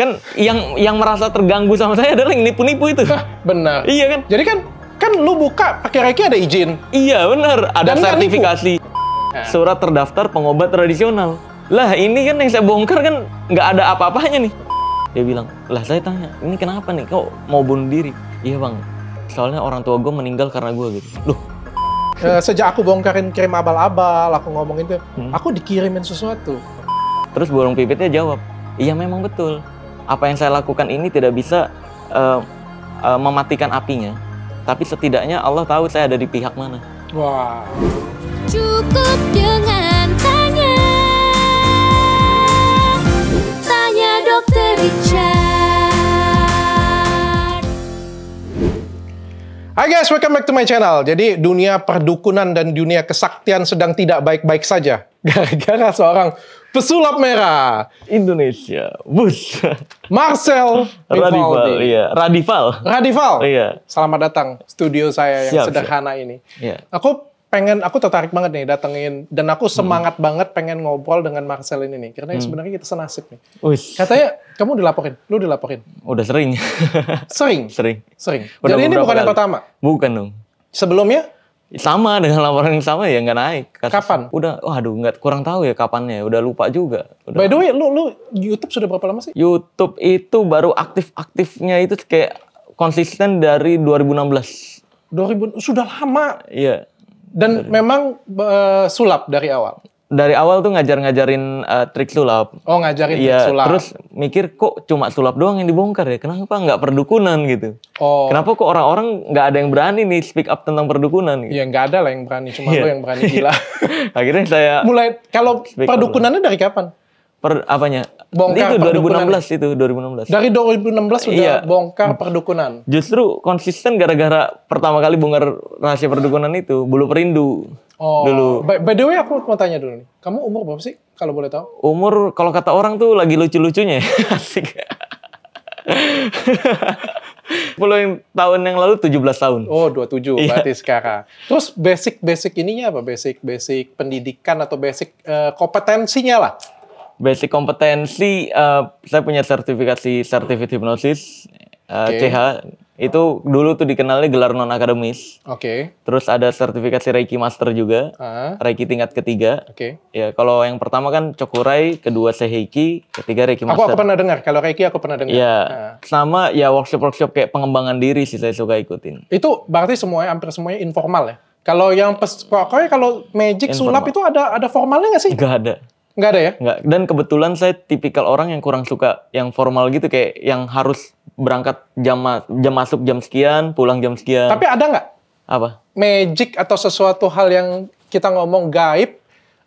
Kan yang merasa terganggu sama saya adalah yang nipu-nipu itu. Benar. Iya kan? Jadi kan lu buka pakai Reiki ada izin. Iya benar, ada Dan sertifikasi. Surat terdaftar pengobat tradisional. Lah ini kan yang saya bongkar kan nggak ada apa-apanya nih. Dia bilang, lah saya tanya, ini kenapa nih kok mau bunuh diri? Iya bang, soalnya orang tua gue meninggal karena gue gitu. Loh. Sejak aku bongkarin kirim abal-abal, aku ngomongin itu, aku dikirimin sesuatu. Terus burung pipitnya jawab, iya memang betul. Apa yang saya lakukan ini tidak bisa mematikan apinya. Tapi setidaknya Allah tahu saya ada di pihak mana. Wah. Cukup dengan tanya Dr. Richard. Hai guys, welcome back to my channel. Jadi dunia perdukunan dan dunia kesaktian sedang tidak baik-baik saja. Gara-gara seorang pesulap merah Indonesia, bus. Marcel Radival, iya. Radival. Iya. Selamat datang studio saya yang Siap, sederhana ini. Iya. Aku tertarik banget nih datengin, dan aku semangat banget pengen ngobrol dengan Marcel ini nih, karena sebenarnya kita senasib nih. Katanya kamu lu dilaporin. Udah sering. Sering. Udah Jadi ini bukan yang kali. pertama. Bukan dong. Sebelumnya? Sama dengan laporan yang sama ya nggak naik. Kapan? Udah, waduh nggak, kurang tahu ya kapannya. Udah lupa juga. By the way, lu YouTube sudah berapa lama sih? YouTube itu baru aktifnya itu kayak konsisten dari 2016. 2000, sudah lama. Iya. Dan memang sulap dari awal. Dari awal tuh ngajarin trik sulap. Oh, ngajarin trik Iya, sulap. terus mikir kok cuma sulap doang yang dibongkar ya? Kenapa nggak perdukunan gitu? Oh. Kenapa kok orang-orang nggak ada yang berani nih speak up tentang perdukunan? Gitu? Iya, nggak ada lah yang berani. Cuma lu yang berani, gila. Akhirnya saya Mulai, kalau perdukunannya dari kapan? Apanya? Bongkar itu perdukunan. 2016. Dari 2016 sudah Iya. bongkar perdukunan. Justru konsisten gara-gara pertama kali bongkar rahasia perdukunan itu, Bulu Perindu. Oh, Dulu. By the way, aku mau tanya dulu nih. Kamu umur berapa sih, kalau boleh tahu? Umur, kalau kata orang tuh lagi lucu-lucunya ya. Asik. 10 tahun yang lalu 17 tahun. Oh, 27 Iya. berarti sekarang. Terus basic ininya apa? Basic pendidikan atau basic kompetensinya lah? Basic kompetensi, saya punya Certificate Hypnosis, CH. Itu dulu tuh dikenalnya gelar non-akademis. Oke. Terus ada sertifikasi Reiki Master juga, Reiki tingkat ketiga. Oke. Ya, kalau yang pertama kan Chokurai, kedua Seheiki, ketiga Reiki Aku Master. pernah dengar. Kalau Reiki aku pernah dengar. Iya, sama ya workshop kayak pengembangan diri sih saya suka ikutin. Itu berarti hampir semuanya informal ya? Kalau yang pokoknya kalau magic sulap itu ada formalnya nggak sih? Nggak ada. Nggak ada ya? Nggak. Dan kebetulan saya tipikal orang yang kurang suka yang formal gitu, kayak yang harus berangkat jam masuk jam sekian, pulang jam sekian. Tapi ada nggak Apa? magic atau sesuatu hal yang kita ngomong gaib,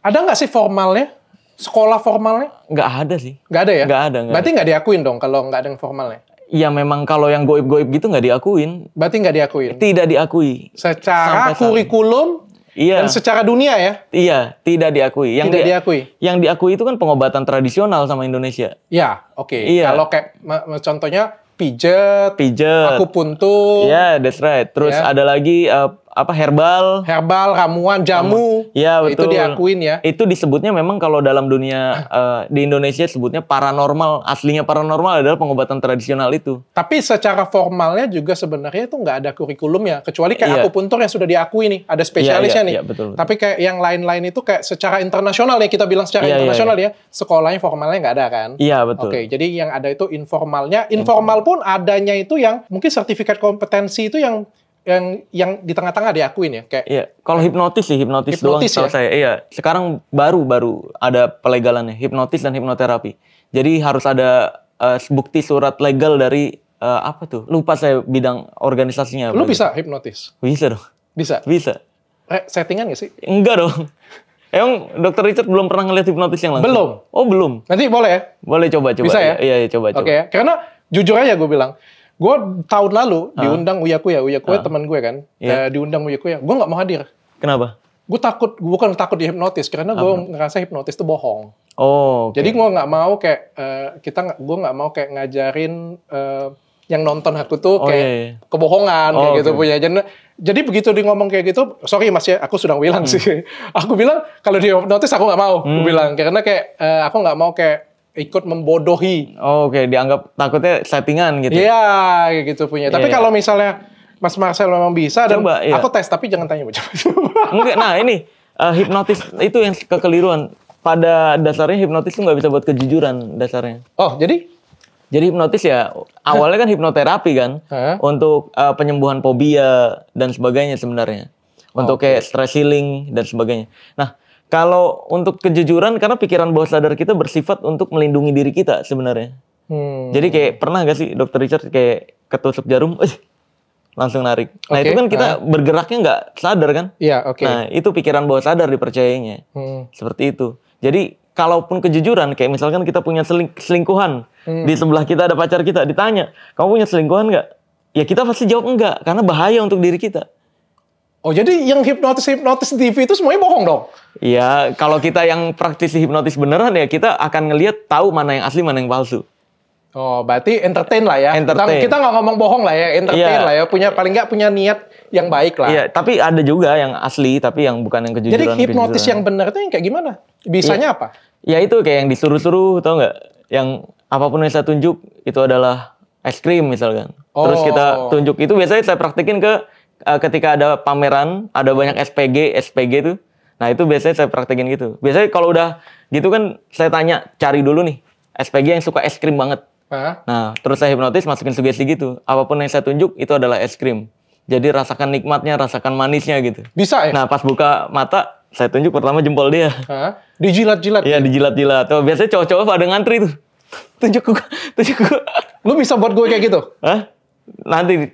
ada nggak sih formalnya? Sekolah formalnya? Nggak ada sih. Nggak ada ya? Nggak ada. Berarti nggak diakuin dong kalau nggak ada yang formalnya? Ya memang kalau yang goib-goib gitu nggak diakuin. Berarti nggak diakuin? Tidak diakui. Secara Sampai saat kurikulum Iya. dan secara dunia ya? Iya, tidak diakui. Tidak diakui? Yang diakui itu kan pengobatan tradisional sama Indonesia. Ya, oke. Iya. Kalau kayak contohnya pijet, Pijet. akupuntur, Iya, that's right. Terus Ya. ada lagi herbal. herbal, ramuan, jamu. Iya, betul. Itu diakuin ya? Itu disebutnya memang kalau dalam dunia di Indonesia sebutnya paranormal. Aslinya paranormal adalah pengobatan tradisional itu. Tapi secara formalnya juga sebenarnya itu nggak ada kurikulumnya. Kecuali kayak Iya. akupuntur yang sudah diakui nih. Ada spesialisnya nih. Iya, betul. Tapi kayak yang lain-lain itu kayak secara internasional ya. Kita bilang secara Iya, internasional ya. Sekolahnya formalnya nggak ada kan? Iya, betul. Oke, jadi yang ada itu informalnya. Informal pun adanya itu yang mungkin sertifikat kompetensi itu yang di tengah-tengah diakuin ya. Kayak Iya, kalau hipnotis sih, hipnotis doang Hipnotis setahu ya? saya. Iya, sekarang baru ada pelegalannya, hipnotis dan hipnoterapi. Jadi harus ada bukti surat legal dari apa tuh? Lupa saya bidang organisasinya. lu apa bisa gitu. hipnotis? Bisa dong. Bisa. Bisa. Settingan nggak sih? Enggak dong. Emang Dr. Richard belum pernah ngeliat hipnotis yang langsung? Belum. Oh, belum. Nanti boleh ya? Boleh coba. Bisa ya? Iya, coba. Oke ya. Karena jujur aja gue bilang, gue tahun lalu diundang Uya Kuya teman gue kan, diundang Uya Kuya, gue nggak mau hadir. Kenapa? Gue bukan takut dihipnotis, karena gue ngerasa hipnotis itu bohong. Oh, okay. Jadi gue nggak mau kayak gue nggak mau kayak ngajarin yang nonton aku tuh kayak kebohongan kayak gitu punya. Jadi begitu dia ngomong kayak gitu, sorry mas ya, aku sudah bilang sih. Aku bilang kalau dihipnotis aku nggak mau, gue bilang karena kayak aku nggak mau kayak ikut membodohi. Oh, oke, dianggap takutnya settingan gitu. Iya, kayak gitu punya. Tapi kalau misalnya Mas Marcel memang bisa dan coba, iya. aku tes, tapi jangan tanya coba. Enggak, nah ini hipnotis itu yang kekeliruan. Pada dasarnya hipnotis itu nggak bisa buat kejujuran dasarnya. Oh, jadi? Jadi hipnotis ya awalnya kan hipnoterapi kan untuk penyembuhan fobia dan sebagainya sebenarnya. Untuk kayak stress healing dan sebagainya. Nah, kalau untuk kejujuran karena pikiran bawah sadar kita bersifat untuk melindungi diri kita sebenarnya. Jadi kayak pernah gak sih Dr. Richard kayak ketusuk jarum, langsung narik. Nah itu kan kita bergeraknya nggak sadar kan? Iya, oke. Nah itu pikiran bawah sadar dipercayainya. Seperti itu. Jadi kalaupun kejujuran, kayak misalkan kita punya selingkuhan, di sebelah kita ada pacar kita, ditanya, kamu punya selingkuhan nggak? Ya kita pasti jawab enggak, karena bahaya untuk diri kita. Oh jadi yang hipnotis TV itu semuanya bohong dong? Iya, kalau kita yang praktisi hipnotis beneran ya kita akan ngelihat tahu mana yang asli, mana yang palsu. Oh, berarti entertain lah ya. Entertain. Kita nggak ngomong bohong lah ya, entertain lah ya. Paling nggak punya niat yang baik lah. Iya, tapi ada juga yang asli, tapi yang bukan yang kejujuran. Jadi hipnotis yang benar itu yang kayak gimana? Bisanya apa? Ya itu kayak yang disuruh-suruh, tau nggak? Yang apapun yang saya tunjuk itu adalah es krim misalkan. Terus kita tunjuk itu biasanya saya praktekin ketika ada pameran, ada banyak SPG tuh. Nah itu biasanya saya praktekin gitu. Biasanya kalau udah gitu kan saya tanya, cari dulu nih SPG yang suka es krim banget. Nah, terus saya hipnotis, masukin sugesti gitu. Apapun yang saya tunjuk, itu adalah es krim. Jadi rasakan nikmatnya, rasakan manisnya gitu. Bisa ya? Nah, pas buka mata, saya tunjuk pertama jempol dia. Dijilat-jilat? Iya, dijilat-jilat. Tuh, biasanya cowok-cowok pada ngantri tuh. Tunjuk gua. Lu bisa buat gue kayak gitu? Hah? Nanti,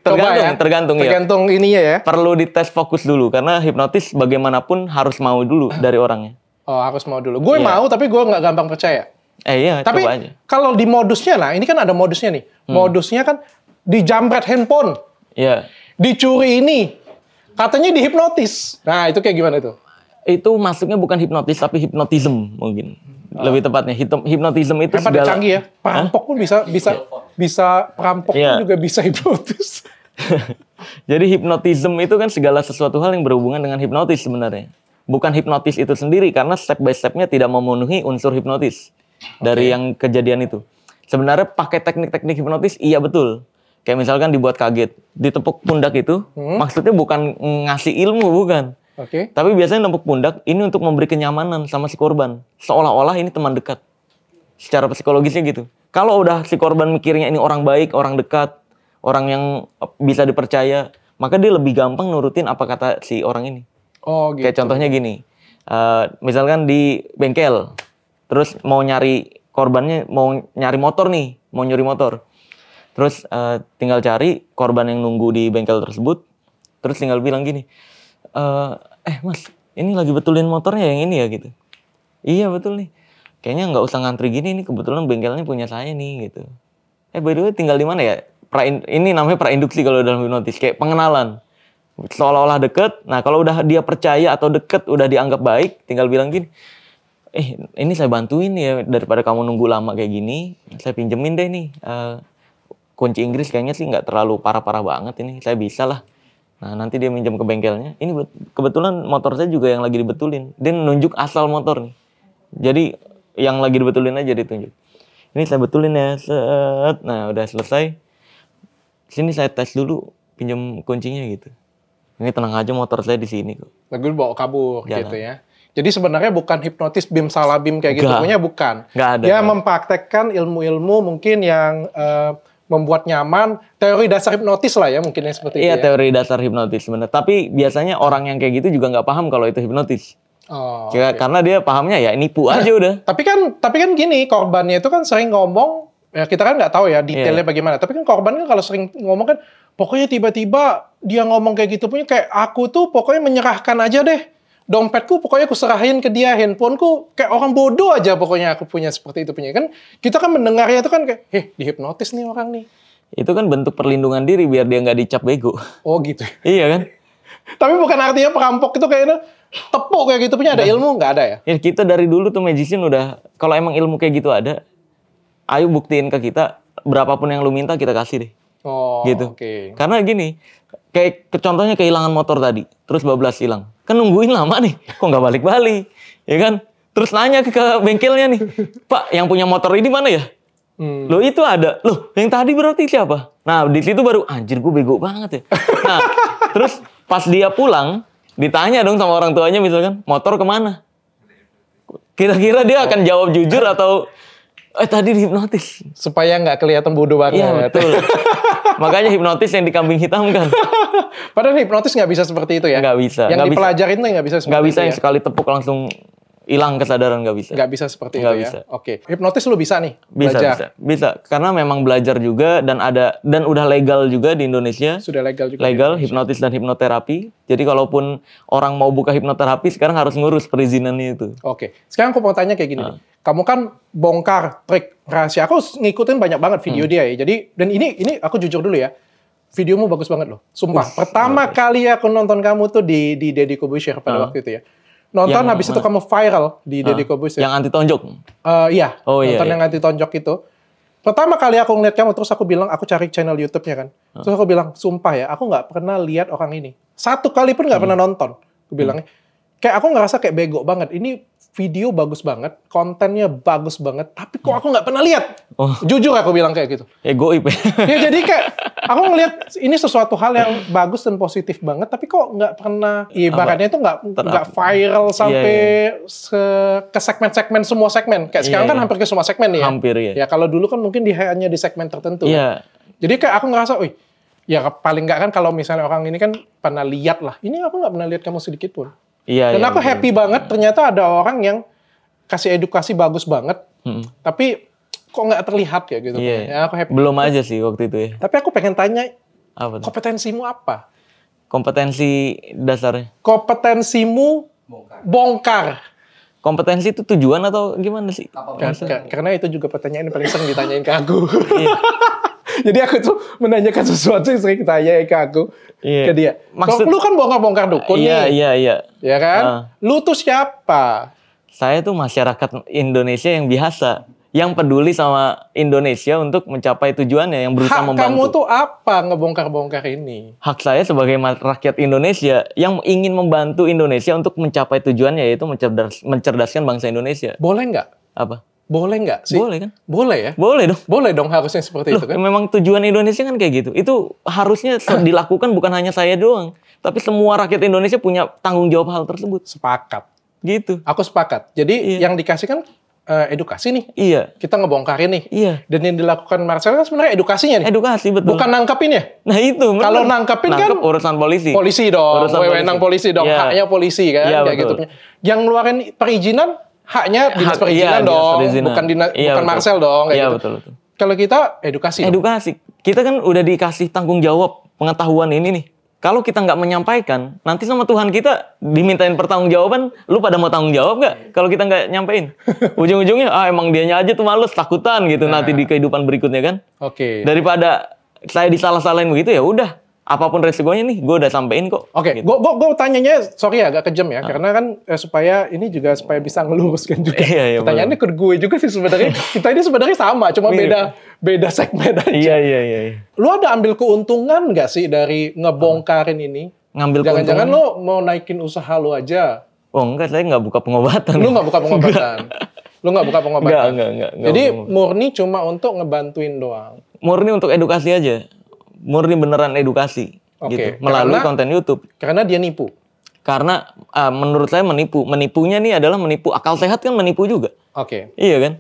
tergantung ya. Tergantung ininya ya? Perlu dites fokus dulu, karena hipnotis bagaimanapun harus mau dulu dari orangnya. Oh, harus mau dulu. Gue mau, tapi gue nggak gampang percaya. Iya, tapi coba aja. Kalau di modusnya, nah ini kan ada modusnya nih. Modusnya kan dijambret handphone. Iya. Dicuri ini. Katanya dihipnotis. Nah, itu kayak gimana itu? Itu masuknya bukan hipnotis, tapi hipnotism mungkin. Lebih tepatnya. Hipnotism itu pada canggih ya. Perampok pun bisa perampok pun juga bisa hipnotis. Jadi hipnotism itu kan segala sesuatu hal yang berhubungan dengan hipnotis sebenarnya. Bukan hipnotis itu sendiri, karena step by step-nya tidak memenuhi unsur hipnotis. Dari yang kejadian itu. Sebenarnya pakai teknik-teknik hipnotis, iya betul. Kayak misalkan dibuat kaget. Ditepuk pundak itu, maksudnya bukan ngasih ilmu, bukan. Tapi biasanya nempuk pundak, ini untuk memberi kenyamanan sama si korban. Seolah-olah ini teman dekat. Secara psikologisnya gitu. Kalau udah si korban mikirnya ini orang baik, orang dekat, orang yang bisa dipercaya, maka dia lebih gampang nurutin apa kata si orang ini. Oh gitu. Kayak contohnya gini, misalkan di bengkel, terus mau nyari korbannya, mau nyari motor nih, mau nyuri motor. Terus tinggal cari korban yang nunggu di bengkel tersebut, terus tinggal bilang gini, mas, ini lagi betulin motornya yang ini ya gitu. Iya betul nih, kayaknya nggak usah ngantri gini, ini kebetulan bengkelnya punya saya nih gitu. By the way tinggal di mana ya? Ini namanya prainduksi kalau dalam hipnotis, kayak pengenalan. Seolah-olah deket, nah kalau udah dia percaya atau deket, udah dianggap baik, tinggal bilang gini, ini saya bantuin ya, daripada kamu nunggu lama kayak gini, saya pinjemin deh nih, kunci Inggris kayaknya sih nggak terlalu parah-parah banget ini, saya bisa lah. Nah nanti dia minjem ke bengkelnya, ini kebetulan motor saya juga yang lagi dibetulin, dia nunjuk asal motor nih, jadi yang lagi dibetulin aja ditunjuk. Ini saya betulin ya, set. Nah udah selesai, sini saya tes dulu, pinjam kuncinya gitu. Ini tenang aja, motor saya di sini kok. Lalu bawa kabur gitu ya. Jadi sebenarnya bukan hipnotis bim salah bim kayak gitu, pokoknya bukan. Nggak ada. Dia mempraktekkan ilmu-ilmu mungkin yang membuat nyaman, teori dasar hipnotis lah ya, mungkin yang seperti itu. Iya, teori dasar hipnotis sebenarnya. Tapi biasanya orang yang kayak gitu juga nggak paham kalau itu hipnotis. Oh, karena dia pahamnya ya nipu aja udah. Tapi kan gini, korbannya itu kan sering ngomong, ya kita kan nggak tahu ya detailnya bagaimana. Tapi kan korban kan kalau sering ngomong kan, pokoknya tiba-tiba dia ngomong kayak gitu punya kayak aku tuh pokoknya menyerahkan aja deh. Dompetku pokoknya aku serahin ke dia, handphoneku kayak orang bodoh aja pokoknya aku punya seperti itu punya. Kan kita kan mendengarnya itu kan kayak, dihipnotis nih orang nih. Itu kan bentuk perlindungan diri biar dia nggak dicap bego. Oh gitu. Iya kan? Tapi bukan artinya perampok itu kayaknya tepuk kayak gitu punya ada ilmu, nggak ada ya? Ya kita dari dulu tuh magician udah, kalau emang ilmu kayak gitu ada, ayo buktiin ke kita, berapapun yang lu minta kita kasih deh. Oh gitu. Okay. Karena gini, kayak contohnya kehilangan motor tadi, terus bablas hilang. Kan nungguin lama nih, kok nggak balik-balik, ya kan? Terus nanya ke bengkelnya nih, Pak, yang punya motor ini mana ya? Loh itu ada. Loh yang tadi berarti siapa? Nah di situ baru anjir gue bego banget ya. Nah terus pas dia pulang ditanya dong sama orang tuanya misalkan motor kemana? Kira-kira dia akan jawab jujur atau tadi dihipnotis? Supaya nggak kelihatan bodoh banget. Iya betul. Makanya hipnotis yang dikambing hitamkan. Padahal hipnotis nggak bisa seperti itu ya? Nggak bisa. Yang dipelajarin tuh nggak bisa seperti nggak bisa itu yang ya? sekali tepuk langsung hilang kesadaran, nggak bisa. Nggak bisa seperti Nggak itu bisa. ya? Oke. Hipnotis lu bisa nih? Bisa. Karena memang belajar juga dan udah legal juga di Indonesia. Sudah legal juga. Legal, hipnotis dan hipnoterapi. Jadi kalaupun orang mau buka hipnoterapi sekarang harus ngurus perizinannya itu. Oke. Sekarang aku mau tanya kayak gini. Kamu kan bongkar trik rahasia. Aku ngikutin banyak banget video dia ya. Jadi, dan ini aku jujur dulu ya. Videomu bagus banget loh. Sumpah. Pertama kali aku nonton kamu tuh di Deddy Corbuzier pada waktu itu ya. Nonton Yang habis itu kamu viral di Deddy Corbuzier. Yang anti tonjok. Iya. Oh, iya, nonton iya. yang anti tonjok itu. Pertama kali aku ngeliat kamu, terus aku bilang, aku cari channel YouTube-nya kan. Terus aku bilang, sumpah ya, aku nggak pernah lihat orang ini. Satu kali pun nggak pernah nonton. Aku bilangnya. Kayak aku ngerasa kayak bego banget. Ini video bagus banget, kontennya bagus banget, tapi kok aku nggak pernah lihat. Oh. Jujur aku bilang kayak gitu. Egoip ya. Ya jadi kayak aku ngelihat ini sesuatu hal yang bagus dan positif banget, tapi kok nggak pernah ibaratnya itu nggak viral sampai ke segmen-segmen semua segmen. Kayak sekarang kan hampir ke semua segmen nih ya. Hampir ya. Ya kalau dulu kan mungkin hanya di segmen tertentu. Iya. Kan? Jadi kayak aku ngerasa, wih, ya paling nggak kan kalau misalnya orang ini kan pernah lihat lah. Ini aku nggak pernah lihat kamu sedikit pun. Iya. Dan iya, aku happy banget ternyata ada orang yang kasih edukasi bagus banget, tapi kok nggak terlihat ya gitu. Iya. Ya, aku happy. Belum aja sih waktu itu ya. Tapi aku pengen tanya, Apa tuh? kompetensimu apa? Kompetensi dasarnya. Kompetensimu bongkar. Kompetensi itu tujuan atau gimana sih? Karena itu juga pertanyaan yang paling sering ditanyain ke aku. Iya. Jadi aku tuh menanyakan sesuatu yang sering ditanyain ke aku, Iya. ke dia. Maksud- Lu kan bongkar-bongkar dukun Iya. nih, ya kan? Lu tuh siapa? Saya tuh masyarakat Indonesia yang biasa, yang peduli sama Indonesia untuk mencapai tujuannya, yang berusaha Hak membantu. kamu tuh apa ngebongkar-bongkar ini? Hak saya sebagai rakyat Indonesia yang ingin membantu Indonesia untuk mencapai tujuannya, yaitu mencerdaskan bangsa Indonesia. Boleh nggak? Apa? Boleh nggak sih? Boleh kan? Boleh ya? Boleh dong. Boleh dong harusnya seperti Loh, itu kan? memang tujuan Indonesia kan kayak gitu. Itu harusnya dilakukan bukan hanya saya doang, tapi semua rakyat Indonesia punya tanggung jawab hal tersebut. Sepakat. Gitu. Aku sepakat. Jadi Iya. yang dikasih kan edukasi nih. Iya. Kita ngebongkarin nih. Iya. Dan yang dilakukan Marcel kan sebenarnya edukasinya nih. Edukasi betul. Bukan nangkepin ya? Nah itu. bener. Kalau nangkepin kan Nangkep urusan polisi. polisi dong. Urusan Wewenang polisi dong. Iya. Haknya polisi kan. Iya, Kayak gitu. betul. Yang ngeluarin perizinan, haknya dinas Hak- perizinan iya, dinas dong. perizinan. Bukan Iya, bukan betul. Marcel dong. Kayak Iya gitu. betul. Kalau kita edukasi. dong. Edukasi. Kita kan udah dikasih tanggung jawab pengetahuan ini nih. Kalau kita nggak menyampaikan, nanti sama Tuhan kita dimintain pertanggungjawaban, lu pada mau tanggung jawab nggak? Kalau kita nggak nyampein, ujung-ujungnya emang dianya aja tuh males, takutan gitu nanti di kehidupan berikutnya kan. Oke. Daripada saya disalah-salahin begitu ya udah, apapun resikonya nih, gue udah sampein kok. Oke, Gitu. gue tanyanya, sorry agak kejam ya, karena kan supaya ini juga supaya bisa ngeluruskan juga. Iya, Pertanyaannya ke gue juga sih sebenarnya. Kita ini sebenarnya sama, cuma Mirip. beda segmen aja. Iya. Lu ada ambil keuntungan nggak sih dari ngebongkarin ini? Ngambil Jangan-jangan keuntungan. lu mau naikin usaha lu aja. Oh enggak, saya nggak buka pengobatan. Lu nggak buka pengobatan. Lu nggak buka pengobatan. Enggak. Jadi murni cuma untuk ngebantuin doang. Murni untuk edukasi aja. Murni beneran edukasi. Oke, Gitu. Melalui karena- konten YouTube. Karena dia nipu. Karena menurut saya menipu. Menipunya nih adalah menipu. Akal sehat kan menipu juga. Oke. Iya kan?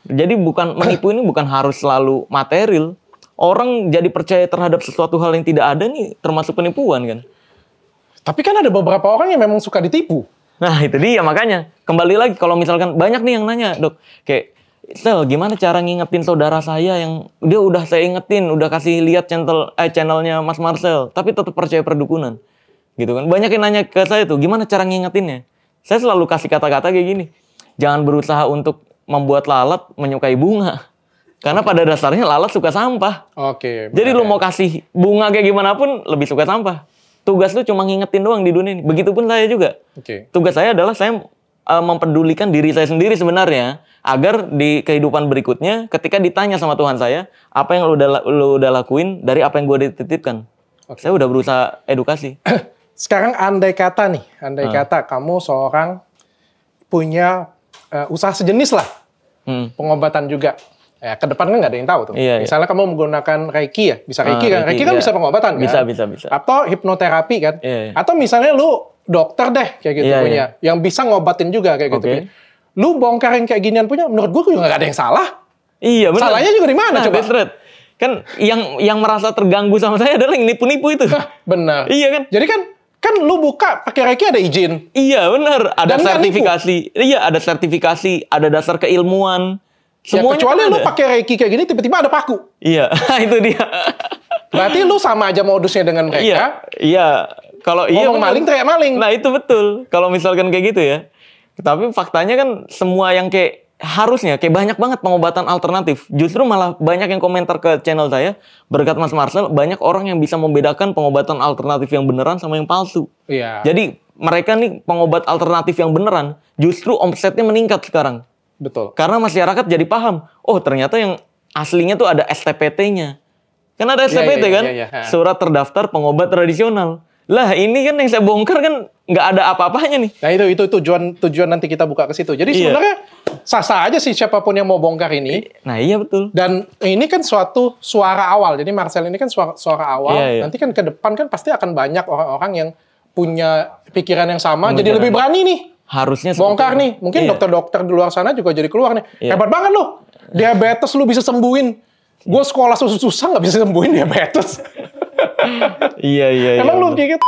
Jadi bukan menipu ini bukan harus selalu material. Orang jadi percaya terhadap sesuatu hal yang tidak ada nih termasuk penipuan kan. Tapi kan ada beberapa orang yang memang suka ditipu. Nah itu dia makanya. Kembali lagi kalau misalkan banyak nih yang nanya dok. Kayak Sel gimana cara ngingetin saudara saya yang dia udah saya ingetin. Udah kasih lihat channelnya Mas Marcel. Tapi tetap percaya perdukunan. Gitu kan. Banyak yang nanya ke saya tuh gimana cara ngingetinnya. Saya selalu kasih kata-kata kayak gini. Jangan berusaha untuk membuat lalat menyukai bunga. Karena pada dasarnya lalat suka sampah. Oke. Jadi benar lu ya. mau kasih bunga kayak gimana pun lebih suka sampah. Tugas lu cuma ngingetin doang di dunia ini. Begitupun saya juga. Oke. Tugas saya adalah saya mempedulikan diri saya sendiri sebenarnya. Agar di kehidupan berikutnya ketika ditanya sama Tuhan saya. Apa yang lu udah lakuin dari apa yang gue dititipkan. Saya udah berusaha edukasi. Sekarang andai kata nih. Andai kata kamu seorang punya usaha sejenis lah. Hmm. Pengobatan juga. Ya, ke depan kan nggak ada yang tahu tuh. Iya, Misalnya kamu menggunakan Reiki ya, bisa Reiki kan? Reiki kan iya. bisa pengobatan kan? Bisa. Atau hipnoterapi kan? Iya. Atau misalnya lu dokter deh kayak gitu Iya, punya, yang bisa ngobatin juga kayak gitu. Oke. Lu bongkar yang kayak ginian punya, menurut gue juga nggak ada yang salah. Iya benar. Salahnya juga di mana coba? That's right. Kan yang merasa terganggu sama saya adalah yang nipu-nipu itu. Benar. Iya kan? Jadi kan lu buka pakai Reiki ada izin. Iya benar. Ada Dan nggak sertifikasi. Iya ada sertifikasi. Ada dasar keilmuan. Ya, Semuanya kecuali kan lu ada. pakai Reiki kayak gini tiba-tiba ada paku. Iya itu dia. Berarti lu sama aja modusnya dengan mereka. Iya. Kalau iya Ngomong benar. maling teriak maling. Nah itu betul. Kalau misalkan kayak gitu ya. Tapi faktanya kan semua yang kayak harusnya kayak banyak banget pengobatan alternatif. Justru malah banyak yang komentar ke channel saya berkat Mas Marcel, banyak orang yang bisa membedakan pengobatan alternatif yang beneran sama yang palsu. Iya. Jadi mereka nih pengobat alternatif yang beneran justru omsetnya meningkat sekarang. Betul. Karena masyarakat jadi paham, oh ternyata yang aslinya tuh ada STPT-nya. Kan ada STPT kan? iya. Surat terdaftar pengobat tradisional. Lah ini kan yang saya bongkar kan nggak ada apa-apanya nih. Nah itu tujuan nanti kita buka ke situ. Jadi Iya. sebenarnya sah-sah aja sih siapapun yang mau bongkar ini. Nah iya betul. Dan ini kan suatu suara awal. Jadi Marcel ini kan suara awal. Iya, iya. Nanti kan ke depan kan pasti akan banyak orang-orang yang punya pikiran yang sama. Jadi Pemikiran. lebih berani nih. Harusnya seperti Bongkar itu. nih. Mungkin Iya. dokter-dokter di luar sana juga jadi keluar nih. Iya. Hebat banget loh. Diabetes lu bisa sembuhin. Gue sekolah susah-susah nggak bisa sembuhin diabetes. Iya. Emang lu kayak gitu?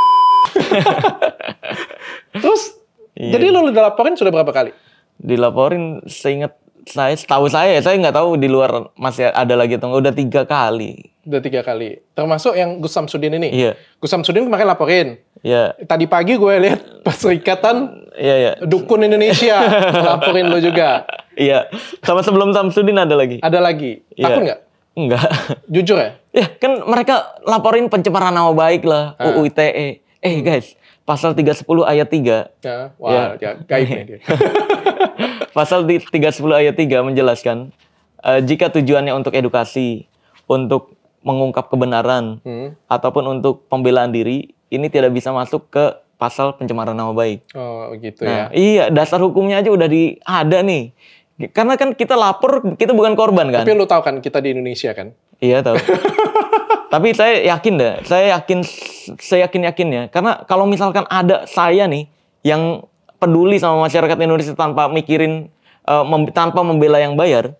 Terus, Iya. jadi lu udah laporin sudah berapa kali? Dilaporin setahu saya nggak tahu di luar masih ada lagi atau nggak, udah 3 kali. Udah 3 kali. Termasuk yang Gus Samsudin ini. Iya. Gus Samsudin kemarin laporin. Iya. Tadi pagi gue lihat pas Ikatan Iya. Dukun Indonesia laporin lo juga. Iya. Sama sebelum Samsudin ada lagi. Ada lagi. Iya. Takut nggak? Enggak. Jujur ya? Ya kan mereka laporin pencemaran nama baik lah, UU ITE. Guys, pasal 310 ayat 3. Ya, wah, ya, gaib nih dia. Pasal 310 ayat 3 menjelaskan jika tujuannya untuk edukasi, untuk mengungkap kebenaran, ataupun untuk pembelaan diri, ini tidak bisa masuk ke pasal pencemaran nama baik. Oh, gitu Nah, ya. iya, dasar hukumnya aja udah ada nih. Karena kan kita lapor, kita bukan korban kan? Tapi lu tahu kan kita di Indonesia kan? Iya tahu. Tapi saya yakin dah, saya yakin-yakinnya. Karena kalau misalkan ada saya nih yang peduli sama masyarakat Indonesia tanpa mikirin, tanpa membela yang bayar,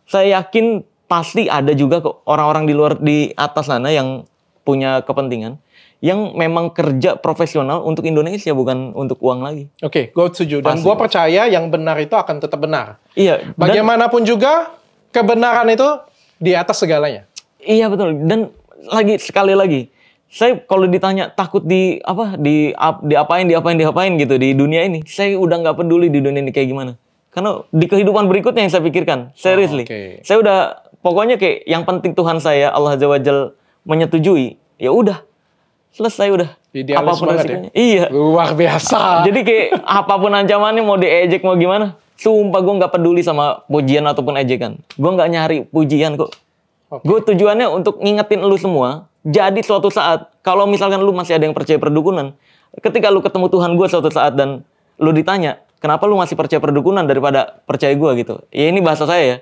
saya yakin pasti ada juga kok orang-orang di luar di atas sana yang punya kepentingan, yang memang kerja profesional untuk Indonesia bukan untuk uang lagi. Oke, gue setuju. Dan Pasti. gue percaya yang benar itu akan tetap benar. Iya. Bagaimanapun juga, kebenaran itu di atas segalanya. Iya betul. Dan sekali lagi, saya kalau ditanya takut diapain gitu di dunia ini, saya udah nggak peduli di dunia ini kayak gimana. Karena di kehidupan berikutnya yang saya pikirkan, seriously. Oke. Saya udah pokoknya kayak yang penting Tuhan saya Allah Azza wa Jalla menyetujui, ya udah selesai udah. Idealis Apapun banget resikonya. Iya. Luar biasa. Jadi kayak apapun ancamannya mau diejek mau gimana, sumpah gue nggak peduli sama pujian ataupun ejekan. Gue nggak nyari pujian kok. Gue tujuannya untuk ngingetin lu semua. Jadi suatu saat, kalau misalkan lu masih ada yang percaya perdukunan, ketika lu ketemu Tuhan gue suatu saat dan lu ditanya, kenapa lu masih percaya perdukunan daripada percaya gue gitu? Ya ini bahasa saya ya.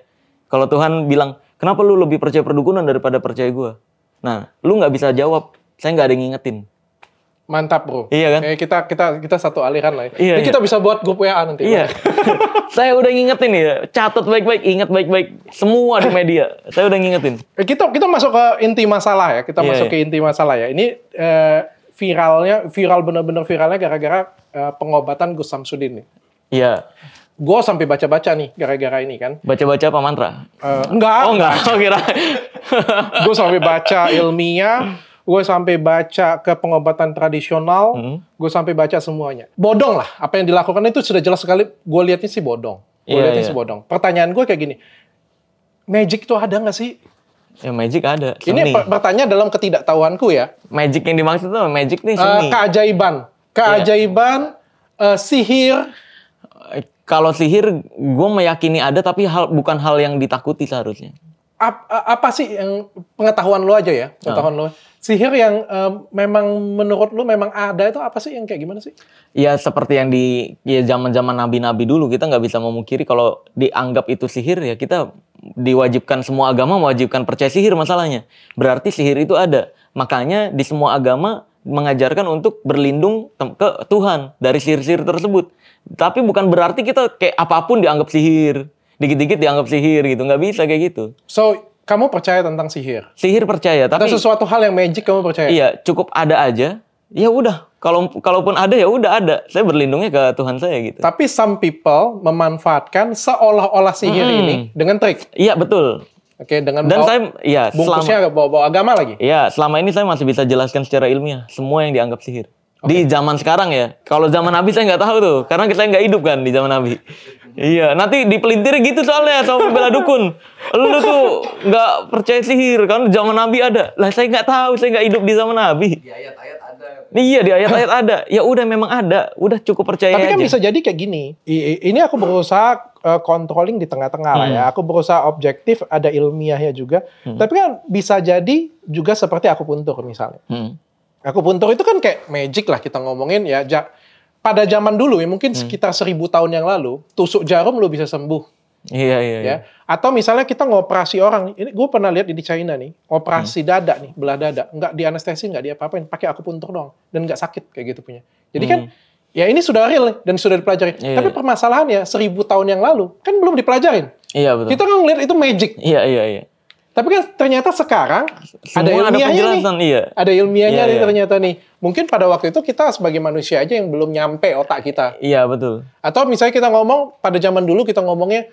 Kalau Tuhan bilang, kenapa lu lebih percaya perdukunan daripada percaya gue? Nah, lu nggak bisa jawab. Saya nggak ada yang ngingetin. Mantap bro. Iya kan? Kita satu aliran lah. Iya, Ini iya. kita bisa buat grup WA nanti. Iya. Saya udah ngingetin ya. Catat baik-baik, ingat baik-baik. Semua di media. Saya udah ngingetin. Kita masuk ke inti masalah ya. Kita Iya, masuk iya. ke inti masalah ya. Ini viral bener-bener viralnya gara-gara pengobatan Gus Samsudin nih. Iya. Gue sampai baca-baca nih gara-gara ini kan. Baca-baca apa mantra? Enggak. Oh enggak, oh kira. Gue sampai baca ilmiah, gue sampai baca ke pengobatan tradisional, gue sampai baca semuanya. Bodong lah, apa yang dilakukan itu sudah jelas sekali. Gue lihatnya sih bodong. Iya, iya. Pertanyaan gue kayak gini, magic itu ada nggak sih? Ya magic ada. Ini Seni. bertanya dalam ketidaktahuanku ya. Magic yang dimaksud tuh magic nih seni. Keajaiban, sihir. Kalau sihir, gue meyakini ada tapi bukan hal yang ditakuti seharusnya. apa sih yang pengetahuan lo aja ya, pengetahuan lo. Sihir yang memang menurut lo memang ada itu apa sih yang kayak gimana sih? Ya seperti yang di zaman-zaman nabi-nabi dulu, kita nggak bisa memungkiri kalau dianggap itu sihir, ya kita diwajibkan, semua agama mewajibkan percaya sihir masalahnya. Berarti sihir itu ada. Makanya di semua agama mengajarkan untuk berlindung ke Tuhan dari sihir-sihir tersebut. Tapi bukan berarti kita kayak apapun dianggap sihir. Dikit-dikit dianggap sihir gitu. Nggak bisa kayak gitu. So, kamu percaya tentang sihir? Sihir percaya, tapi ada sesuatu hal yang magic kamu percaya? Iya, cukup ada aja. Ya udah, kalaupun ada ya udah ada. Saya berlindungnya ke Tuhan saya gitu. Tapi some people memanfaatkan seolah-olah sihir ini dengan trik. Iya, betul. Oke, dengan Dan saya ya bungkusnya bawa agama lagi. Iya, selama ini saya masih bisa jelaskan secara ilmiah semua yang dianggap sihir. Di zaman sekarang ya. Kalau zaman Nabi saya nggak tahu tuh, karena saya nggak hidup kan di zaman Nabi. Iya, nanti dipelintir gitu soalnya sama pembela dukun. Lu tuh nggak percaya sihir, kan zaman Nabi ada. Lah saya nggak tahu, saya nggak hidup di zaman Nabi. Di ayat-ayat ada. Iya, di ayat-ayat ada. Ya udah memang ada, udah cukup percaya Tapi aja. kan bisa jadi kayak gini. Ini aku berusaha controlling di tengah-tengah lah ya. Aku berusaha objektif, ada ilmiahnya juga. Tapi kan bisa jadi juga seperti akupuntur misalnya. Akupuntur itu kan kayak magic lah kita ngomongin ya. Pada zaman dulu ya, mungkin sekitar 1000 tahun yang lalu, tusuk jarum lu bisa sembuh. Iya. Ya. Atau misalnya kita ngoperasi orang, ini gue pernah lihat di China nih, operasi dada nih, belah dada, nggak di anestesi, nggak diapa-apain, pakai akupuntur doang, dan nggak sakit kayak gitu punya. Jadi kan, ya ini sudah real nih, dan sudah dipelajari. Tapi permasalahannya 1000 tahun yang lalu kan belum dipelajarin. Iya betul. Kita kan ngeliat itu magic. Iya. Tapi kan ternyata sekarang Semua ada ilmiahnya penjelasan, nih. iya. Ada ilmiahnya nih Iya. ternyata nih. Mungkin pada waktu itu kita sebagai manusia aja yang belum nyampe otak kita. Iya betul. Atau misalnya kita ngomong, pada zaman dulu kita ngomongnya,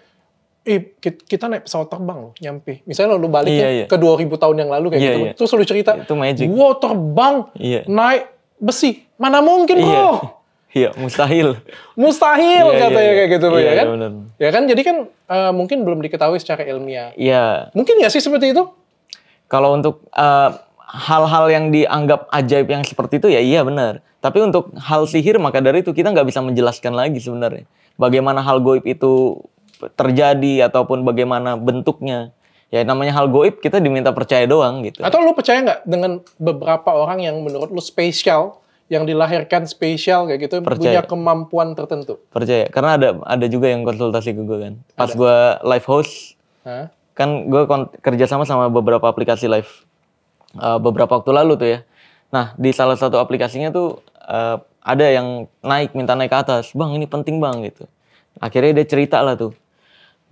kita naik pesawat terbang loh, nyampe. Misalnya lu baliknya Iya. ke 2000 tahun yang lalu kayak Iya, gitu. iya. Terus lu cerita, Itu magic. wow terbang, Iya. naik besi. Mana mungkin Iya. kok? Iya, mustahil. Mustahil Iya, katanya iya. kayak gitu Iya, ya kan? iya, benar. Ya kan, jadi kan mungkin belum diketahui secara ilmiah. Iya. Mungkin ya sih seperti itu? Kalau untuk hal-hal yang dianggap ajaib yang seperti itu ya iya benar. Tapi untuk hal sihir maka dari itu kita nggak bisa menjelaskan lagi sebenarnya. Bagaimana hal goib itu terjadi ataupun bagaimana bentuknya. Ya namanya hal goib kita diminta percaya doang gitu. Atau lu percaya nggak dengan beberapa orang yang menurut lu spesial, yang dilahirkan spesial kayak gitu, punya Percaya. kemampuan tertentu? Percaya. Karena ada juga yang konsultasi ke gue kan. Pas gue live host, Hah? kan gue kerjasama sama beberapa aplikasi live beberapa waktu lalu tuh ya. Nah di salah satu aplikasinya tuh ada yang minta naik ke atas. Bang ini penting bang gitu. Akhirnya dia cerita lah tuh.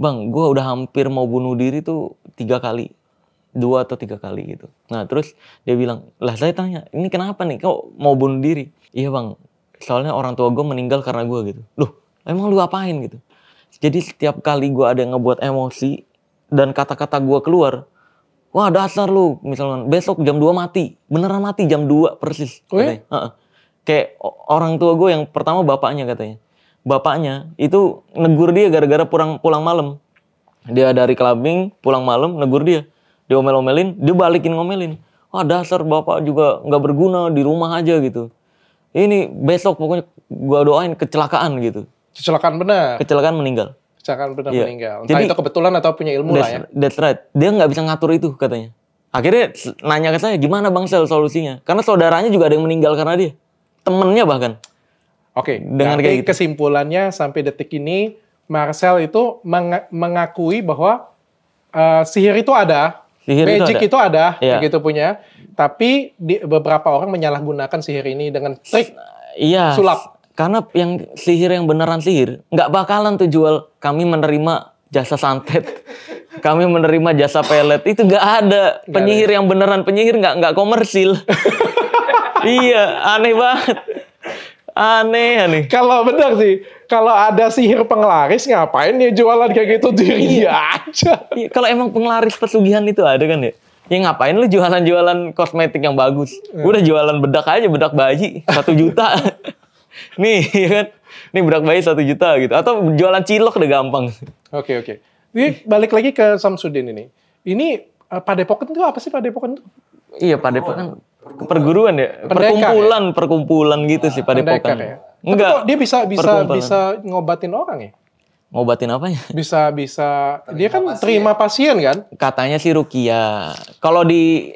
Bang gue udah hampir mau bunuh diri tuh 3 kali. 2 atau 3 kali gitu. Nah terus dia bilang, lah saya tanya, ini kenapa nih kau mau bunuh diri? Iya bang, soalnya orang tua gue meninggal karena gue gitu. Loh emang lu apain gitu? Jadi setiap kali gue ada yang ngebuat emosi dan kata-kata gue keluar, wah dasar lu, misalkan besok jam 2 mati. Beneran mati jam 2 persis. Oh ya? Katanya. Kayak orang tua gue yang pertama bapaknya katanya. Bapaknya itu negur dia gara-gara pulang malam. Dia dari clubbing, pulang malam, negur dia. Dia omel-omelin, dia balikin ngomelin. Wah dasar bapak juga nggak berguna, di rumah aja gitu. Ini besok pokoknya gue doain kecelakaan gitu. Kecelakaan benar. Kecelakaan meninggal. Kecelakaan benar Iya. meninggal. Entah Jadi- itu kebetulan atau punya ilmu lah ya. That's right. Dia nggak bisa ngatur itu katanya. Akhirnya nanya ke saya, gimana Bang Sel solusinya? Karena saudaranya juga ada yang meninggal karena dia. Temennya bahkan. Oke, Dengan berarti kayak gitu. kesimpulannya sampai detik ini, Marcel itu mengakui bahwa sihir itu ada, Sihir itu magic ada. itu ada, Iya. begitu punya. Tapi beberapa orang menyalahgunakan sihir ini dengan trik. Iya. Sulap. Karena yang sihir yang beneran sihir, nggak bakalan tuh jual kami menerima jasa santet. Kami menerima jasa pelet. Itu nggak ada. Penyihir yang beneran penyihir nggak komersil. Iya, aneh banget. Aneh. Kalau benar sih, kalau ada sihir penglaris ngapain dia jualan kayak gitu diri dia aja. Iya, kalau emang penglaris pesugihan itu ada kan ya? Ya ngapain lu jualan kosmetik yang bagus? Udah jualan bedak aja, bedak bayi 1 juta. Nih, ya kan? Nih bedak bayi 1 juta gitu. Atau jualan cilok udah gampang. Oke. Ini balik lagi ke Samsudin ini. Ini Padepokan itu apa sih Padepokan itu? Iya, Padepokan perguruan ya, Pendekar perkumpulan gitu sih Pendekar Padepokan. ya. Tapi Enggak. kok dia bisa perkumpulan. bisa ngobatin orang ya? Ngobatin apanya? Bisa dia kan terima pasien kan? Katanya sih ruqyah. Kalau di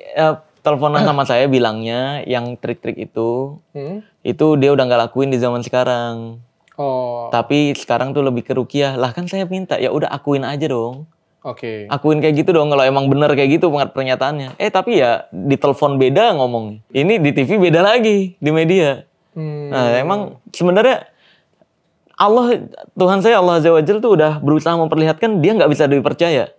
teleponan sama saya bilangnya yang trik-trik itu dia udah nggak lakuin di zaman sekarang. Oh, Tapi sekarang tuh lebih ke ruqyah. Lah kan saya minta ya udah akuin aja dong. oke. Akuin kayak gitu dong kalau emang bener kayak gitu pernyataannya. Tapi ya di telepon beda ngomong. Ini di TV beda lagi di media. Nah, emang sebenarnya Tuhan saya Allah Azza wa Jalla tuh udah berusaha memperlihatkan dia nggak bisa dipercaya.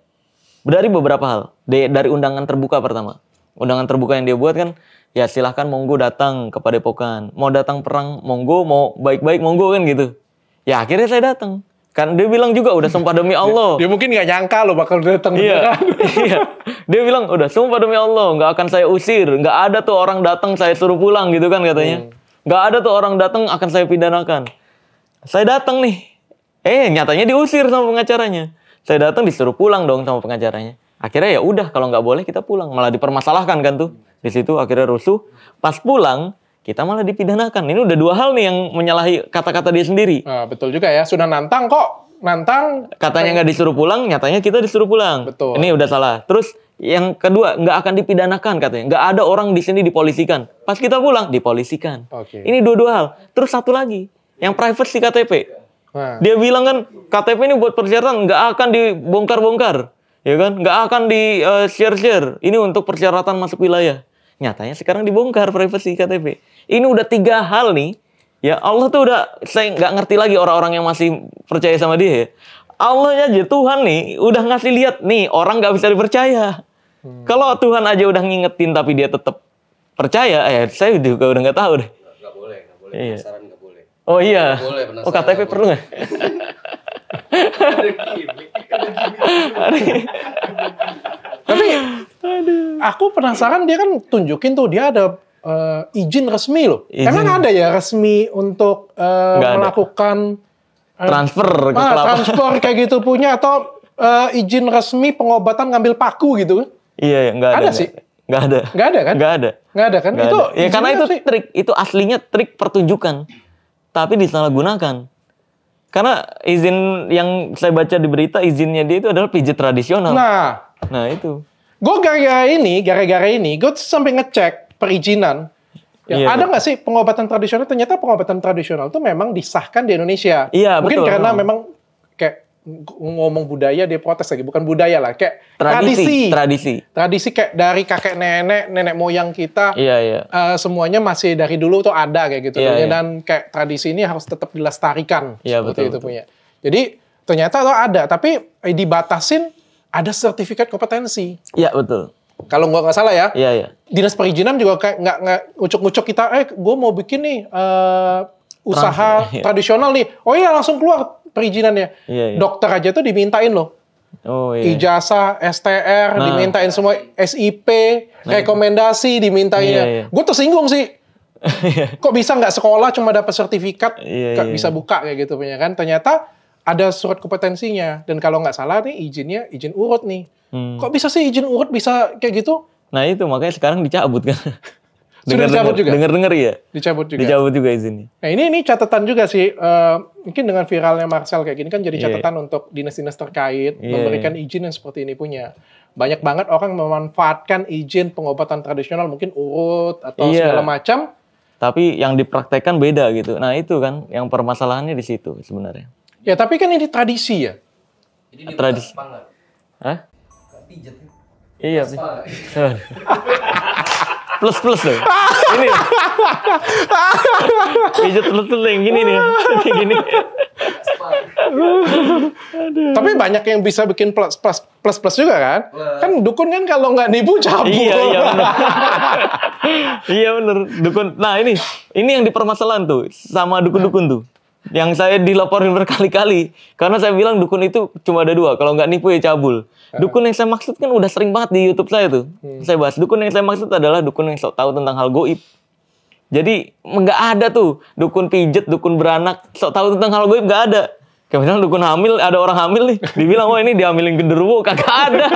Dari beberapa hal. Dari undangan terbuka pertama. Undangan terbuka yang dia buat kan, ya silahkan monggo datang ke Padepokan. Mau datang perang, monggo. Mau baik-baik, monggo kan gitu. Ya akhirnya saya datang. Kan dia bilang juga udah sumpah demi Allah. Dia mungkin nggak nyangka lo bakal datang Iya, beneran. iya. Dia bilang udah sumpah demi Allah, nggak akan saya usir. Nggak ada tuh orang datang saya suruh pulang gitu kan katanya. Nggak ada tuh orang datang akan saya pidanakan. Saya datang nih. Nyatanya diusir sama pengacaranya. Saya datang disuruh pulang dong sama pengacaranya. Akhirnya ya udah kalau nggak boleh kita pulang. Malah dipermasalahkan kan tuh. Di situ akhirnya rusuh. Pas pulang kita malah dipidanakan. Ini udah 2 hal nih yang menyalahi kata-kata dia sendiri. Nah, betul juga ya. Sudah nantang kok. Nantang. Katanya nggak disuruh pulang, nyatanya kita disuruh pulang. Betul. Ini udah salah. Terus yang kedua, nggak akan dipidanakan katanya. Nggak ada orang di sini dipolisikan. Pas kita pulang, dipolisikan. Oke. Ini 2 hal. Terus satu lagi, yang privacy KTP. Nah, Dia bilang kan KTP ini buat persyaratan nggak akan dibongkar-bongkar, ya kan? Nggak akan di share-share. Ini untuk persyaratan masuk wilayah. Nyatanya sekarang dibongkar privacy KTP. Ini udah 3 hal nih. Ya Allah tuh udah, saya nggak ngerti lagi orang-orang yang masih percaya sama dia. Ya. Allah aja Tuhan nih udah ngasih lihat nih orang nggak bisa dipercaya. Kalau Tuhan aja udah ngingetin tapi dia tetap percaya, saya juga udah nggak tahu deh. Nggak boleh. Iya. Penasaran nggak boleh. Oh iya. Nggak boleh, penasaran Oh KTP nggak perlu nggak? tapi aku penasaran dia kan tunjukin tuh dia ada izin resmi loh. Izin. Emang ada ya resmi untuk Nggak ada. melakukan Transfer ke kelapa. transfer kayak gitu punya atau izin resmi pengobatan ngambil paku gitu? Iya, nggak ada. Ada sih. Nggak ada. Nggak ada kan? Nggak ada. Nggak ada kan? Nggak Itu ada. Ya karena izinnya itu sih. trik, itu aslinya trik pertunjukan, tapi disalahgunakan. Karena izin yang saya baca di berita, izinnya dia itu adalah pijat tradisional. Nah, itu. gue gara-gara ini, gue sampai ngecek perizinan. Ya, Iya, ada iya. nggak sih pengobatan tradisional? Ternyata pengobatan tradisional itu memang disahkan di Indonesia. Iya, Mungkin betul, karena memang. memang kayak ngomong budaya, dia protes lagi. Bukan budaya lah, kayak Tradisi. Tradisi kayak dari kakek nenek moyang kita. Iya, iya. Semuanya masih dari dulu tuh ada kayak gitu. Iya, iya. Dan kayak tradisi ini harus tetap dilestarikan. Iya, seperti betul, itu betul. punya. Jadi ternyata tuh ada, tapi dibatasin ada sertifikat kompetensi. Iya, betul. Kalau nggak salah ya, Iya, iya. dinas perizinan juga kayak nggak ucuk-ucuk kita, gue mau bikin nih usaha Transfer, iya. tradisional nih. Oh iya langsung keluar perizinannya. Iya, iya. Dokter aja tuh dimintain loh. Oh iya. Ijazah, STR, Nah. dimintain semua, SIP, rekomendasi dimintainnya. Iya, iya. Gue tersinggung sih. Kok bisa nggak sekolah cuma dapat sertifikat, Iya, nggak iya. bisa buka kayak gitu punya kan? Ternyata ada surat kompetensinya. Dan kalau nggak salah nih izinnya izin urut nih. Kok bisa sih izin urut bisa kayak gitu? Nah itu makanya sekarang dicabut kan. Sudah dicabut juga? Dengar-dengar ya. Dicabut juga. Dicabut juga izinnya. Nah ini catatan juga sih. Mungkin dengan viralnya Marcel kayak gini kan jadi Iya. catatan untuk dinas-dinas terkait Iya, memberikan izin yang seperti ini punya. Banyak banget orang memanfaatkan izin pengobatan tradisional mungkin urut atau Iya. segala macam. Tapi yang dipraktekkan beda gitu. Nah itu kan yang permasalahannya di situ sebenarnya. Ya tapi kan ini tradisi ya. Jadi dia Tradisi. bekas pangan. Hah? Nggak pijat ya. Iya sih. Spa. Plus loh. Ini. Pijat plus yang gini nih. Kayak gini. Spa. Tapi banyak yang bisa bikin plus juga kan. Kan dukun kan kalau nggak nipu cabut. Iya benar. Iya benar. Dukun. Nah ini yang dipermasalahan tuh sama dukun-dukun tuh. Yang saya dilaporin berkali-kali karena saya bilang dukun itu cuma ada 2, kalau nggak nipu ya cabul. Dukun yang saya maksud kan udah sering banget di YouTube saya tuh. Saya bahas dukun yang saya maksud adalah dukun yang sok tahu tentang hal goib. Jadi nggak ada tuh dukun pijet, dukun beranak sok tahu tentang hal goib, nggak ada. Kayak misalnya dukun hamil, ada orang hamil nih, dibilang wah ini dihamilin genderuwo, kagak ada.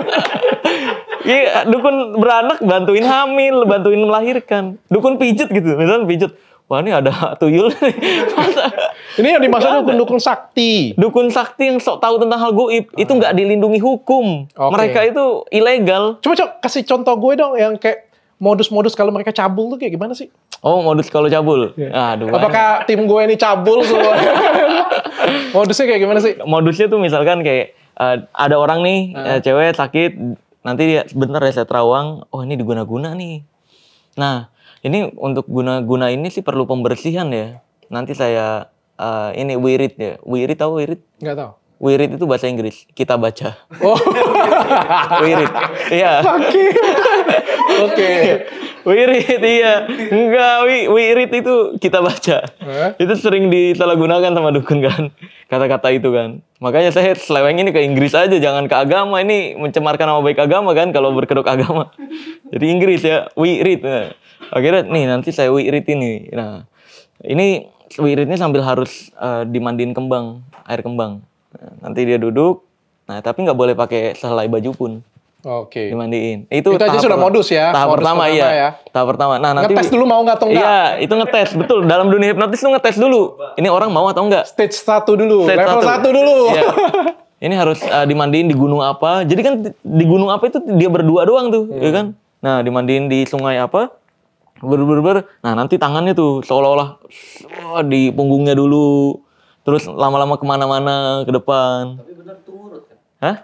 Iya, dukun beranak bantuin hamil, bantuin melahirkan. Dukun pijet gitu, misalnya pijet. Wah ini ada tuyul nih. Ini yang dimaksud Nggak ada. dukun sakti. Dukun sakti yang sok tahu tentang hal goib itu nggak dilindungi hukum. Oke. Mereka itu ilegal. Coba kasih contoh gue dong yang kayak modus-modus kalau mereka cabul tuh kayak gimana sih? Oh, modus kalau cabul. Iya. Aduh. Apakah tim gue ini cabul semua? Modusnya kayak gimana sih? Modusnya tuh misalkan kayak ada orang nih cewek sakit, nanti dia sebentar ya saya terawang, oh ini diguna-guna nih. Nah, ini untuk guna-guna ini sih perlu pembersihan ya. Nanti saya ini wirid ya. Wirid tahu wirid? Nggak tahu. Wirid itu bahasa Inggris. Kita baca. Oh, Wirid. Iya. oke. Wirid iya. Enggak, wirid itu kita baca. Itu sering disalahgunakan sama dukun kan. Kata-kata itu kan. Makanya saya seleweng ini ke Inggris aja, jangan ke agama. Ini mencemarkan nama baik agama kan kalau berkedok agama. Jadi Inggris ya, wirid. Nah, akhirnya nih nanti saya wirid ini. Nah, ini wiridnya sambil harus dimandiin kembang, air kembang. Nah, nanti dia duduk. Nah, tapi nggak boleh pakai sehelai baju pun. Oke. Dimandiin. Itu aja sudah modus ya? Tahap Modus pertama pertama iya. ya. Tahap pertama. Nah, nanti Ngetes dulu mau nggak atau enggak? Iya, itu ngetes. Betul. Dalam dunia hipnotis itu ngetes dulu. Ini orang mau atau enggak? Stage 1 dulu, Stage level 1 satu. dulu. Iya. Ini harus dimandiin di gunung apa. Jadi kan di gunung apa itu dia berdua doang tuh, ya kan? Nah, dimandiin di sungai apa? Ber. Nah, nanti tangannya tuh seolah-olah di punggungnya dulu. Terus lama-lama kemana-mana ke depan. Tapi benar tuh ngurut kan? Hah?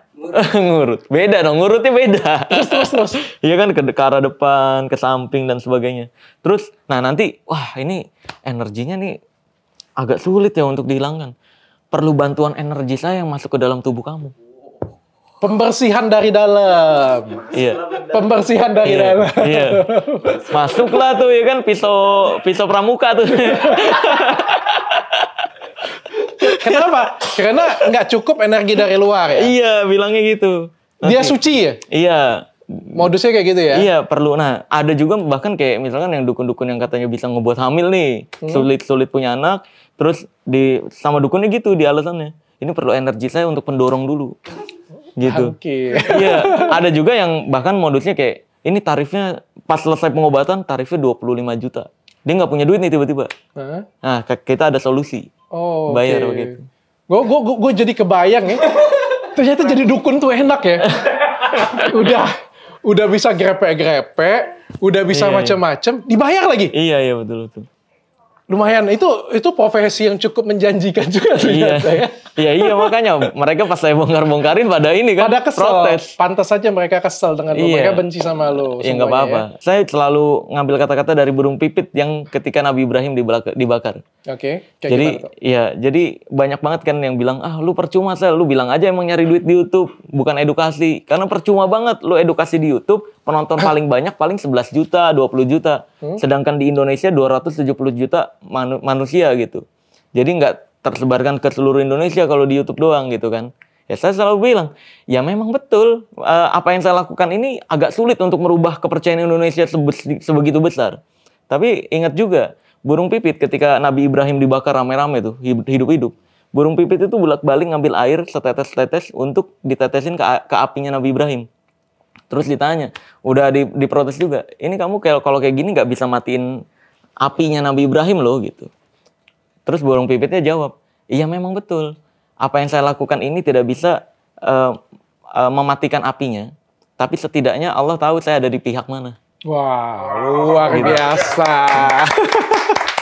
Ngurut. Beda dong, ngurutnya beda. Terus. Iya kan, ke arah depan, ke samping dan sebagainya. Terus, nah nanti, wah ini energinya nih agak sulit ya untuk dihilangkan. Perlu bantuan energi saya yang masuk ke dalam tubuh kamu. Pembersihan dari dalam. Iya. Pembersihan dari Iya. dalam. Iya. Masuklah tuh ya kan pisau pramuka tuh. Kenapa? Karena nggak cukup energi dari luar ya. Iya, bilangnya gitu. Dia suci ya? Iya. Modusnya kayak gitu ya? Iya, perlu. Nah, ada juga bahkan kayak misalkan yang dukun-dukun yang katanya bisa ngebuat hamil nih, sulit-sulit punya anak, terus sama dukunnya gitu di alasannya. Ini perlu energi saya untuk pendorong dulu. Gitu. Oke. Iya, ada juga yang bahkan modusnya kayak ini tarifnya pas selesai pengobatan tarifnya 25 juta. Dia nggak punya duit nih tiba-tiba. Hah? Nah, kita ada solusi. Oh, Bayar oke. begitu. Gue jadi kebayang ya. Ternyata jadi dukun tuh enak ya. Udah bisa grepe-grepe, udah bisa Iya, macam-macam, dibayar lagi. Iya betul. Lumayan, itu profesi yang cukup menjanjikan juga Iya. ternyata ya. Iya makanya mereka pas saya bongkar-bongkarin pada ini kan Pada kesel, protes. pantas saja mereka kesel dengan lu, Iya. mereka benci sama lu. Ya nggak semuanya apa-apa. Saya selalu ngambil kata-kata dari burung pipit yang ketika Nabi Ibrahim dibakar. Ya. Oke, kayak Jadi gimana tuh? ya, jadi banyak banget kan yang bilang, lu percuma Sel, lu bilang aja emang nyari duit di YouTube, bukan edukasi. Karena percuma banget lu edukasi di YouTube, penonton paling banyak paling 11 juta, 20 juta. Sedangkan di Indonesia 270 juta manusia gitu. Jadi nggak tersebarkan ke seluruh Indonesia kalau di YouTube doang gitu kan. Ya saya selalu bilang, ya memang betul apa yang saya lakukan ini agak sulit untuk merubah kepercayaan Indonesia sebegitu besar. Tapi ingat juga, burung pipit ketika Nabi Ibrahim dibakar rame-rame tuh, hidup-hidup. Burung pipit itu bolak-balik ngambil air setetes-tetes untuk ditetesin ke apinya Nabi Ibrahim. Terus ditanya, udah diprotes juga, ini kamu kalau kayak gini nggak bisa matiin apinya Nabi Ibrahim loh gitu. Terus burung pipitnya jawab, iya memang betul. Apa yang saya lakukan ini tidak bisa mematikan apinya. Tapi setidaknya Allah tahu saya ada di pihak mana. Wah, luar biasa.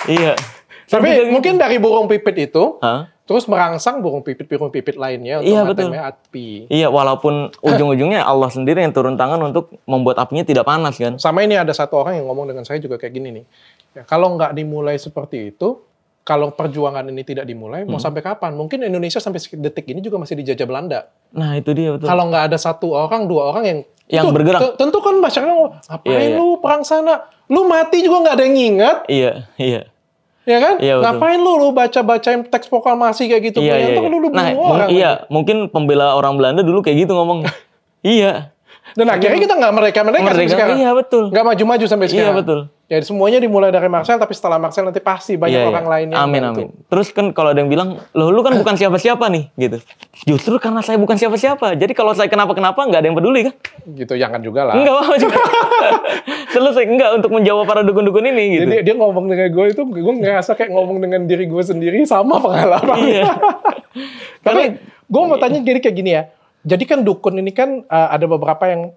Iya. Tapi mungkin dari burung pipit itu, Hah? terus merangsang burung pipit lainnya untuk Iya, betul. matemnya api. Iya, walaupun ujung-ujungnya Allah sendiri yang turun tangan untuk membuat apinya tidak panas kan. Sama ini ada satu orang yang ngomong dengan saya juga kayak gini nih. Ya, kalau nggak dimulai seperti itu, kalau perjuangan ini tidak dimulai, mau sampai kapan? Mungkin Indonesia sampai detik ini juga masih dijajah Belanda. Nah, itu dia betul. Kalau nggak ada satu orang, dua orang yang bergerak. Tentu kan masyarakat ngapain Iya. lu perang sana? Lu mati juga nggak ada yang nginget, Iya. ya kan? Iya, betul. Ngapain lu bacain teks proklamasi kayak gitu? Iya. Kan lu Nah, bunuh orang. mungkin pembela orang Belanda dulu kayak gitu ngomong. Iya. Dan akhirnya kita nggak mereka sampai sekarang. Iya, betul. Nggak maju-maju sampai sekarang. Iya, betul. Ya semuanya dimulai dari Marcel, tapi setelah Marcel nanti pasti banyak Iya, orang iya. lain yang Amin. bantu. Terus kan kalau ada yang bilang, lu kan bukan siapa-siapa nih, gitu. Justru karena saya bukan siapa-siapa. Jadi kalau saya kenapa-kenapa nggak ada yang peduli kan? Gitu, jangan juga lah. Enggak apa-apa juga. selesai. Enggak, untuk menjawab para dukun-dukun ini gitu. Jadi dia ngomong dengan gue itu, gue ngerasa kayak ngomong dengan diri gue sendiri sama pengalaman. Iya. Tapi gue mau tanya jadi kayak gini ya. Jadi kan dukun ini kan ada beberapa yang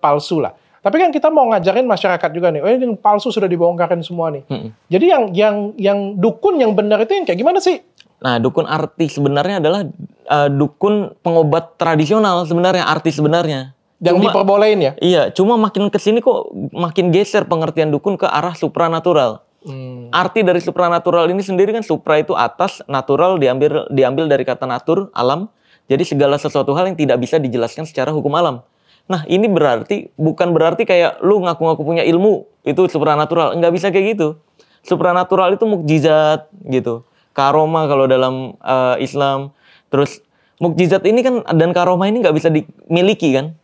palsu lah. Tapi kan kita mau ngajarin masyarakat juga nih. Oh ini yang palsu sudah dibongkarin semua nih. Jadi yang dukun yang benar itu yang kayak gimana sih? Nah, dukun arti sebenarnya adalah dukun pengobat tradisional sebenarnya, arti sebenarnya. Yang diperbolehin ya? Iya, cuma makin kesini kok makin geser pengertian dukun ke arah supranatural. Arti dari supranatural ini sendiri kan supra itu atas, natural diambil dari kata natur, alam. Jadi segala sesuatu hal yang tidak bisa dijelaskan secara hukum alam. Nah, ini bukan berarti kayak lu ngaku-ngaku punya ilmu itu supranatural, nggak bisa kayak gitu. Supranatural itu mukjizat gitu. Karoma kalau dalam Islam. Terus mukjizat ini kan dan karoma ini nggak bisa dimiliki kan.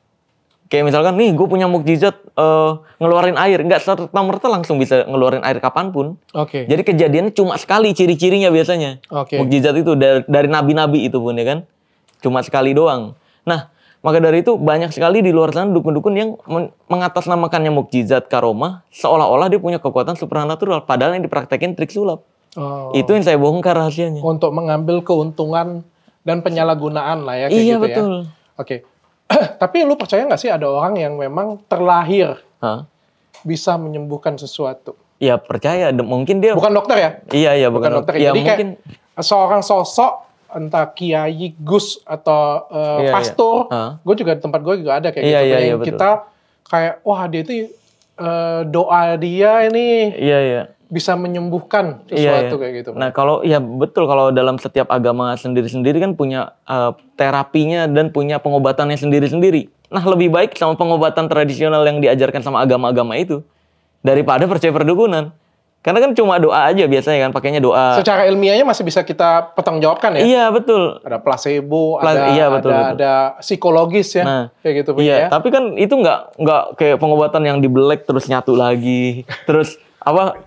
Kayak misalkan nih gue punya mukjizat ngeluarin air, nggak serta-merta langsung bisa ngeluarin air kapanpun. Oke. Jadi kejadiannya cuma sekali ciri-cirinya biasanya. Oke. Mukjizat itu dari nabi-nabi itu pun ya kan. Cuma sekali doang. Nah, maka dari itu banyak sekali di luar sana dukun-dukun yang mengatasnamakannya mukjizat karomah seolah-olah dia punya kekuatan supranatural padahal yang dipraktekin trik sulap. Oh. Itu yang saya bongkar rahasianya. Untuk mengambil keuntungan dan penyalahgunaan lah ya kayak Iya gitu betul. ya. Oke. Tapi lu percaya nggak sih ada orang yang memang terlahir Hah? bisa menyembuhkan sesuatu? Ya percaya. Mungkin dia. Bukan dokter ya? Iya Bukan dokter. Ya Jadi mungkin. kayak seorang sosok entah kiai, gus atau Iya, pastor. iya. Gue juga di tempat gue juga ada kayak Iya, gitu. iya, Yang iya, betul. kita kayak wah dia itu doa dia ini Iya. bisa menyembuhkan Iya. sesuatu kayak gitu. Nah kalau ya betul kalau dalam setiap agama sendiri-sendiri kan punya terapinya dan punya pengobatannya sendiri-sendiri. Nah lebih baik sama pengobatan tradisional yang diajarkan sama agama-agama itu daripada percaya perdukunan. Karena kan cuma doa aja biasanya kan pakainya doa. Secara ilmiahnya masih bisa kita pertanggungjawabkan ya. Iya betul. Ada placebo, Iya, betul. ada psikologis ya, Nah, kayak gitu punya Iya, ya. tapi kan itu nggak kayak pengobatan yang dibelek terus nyatu lagi, terus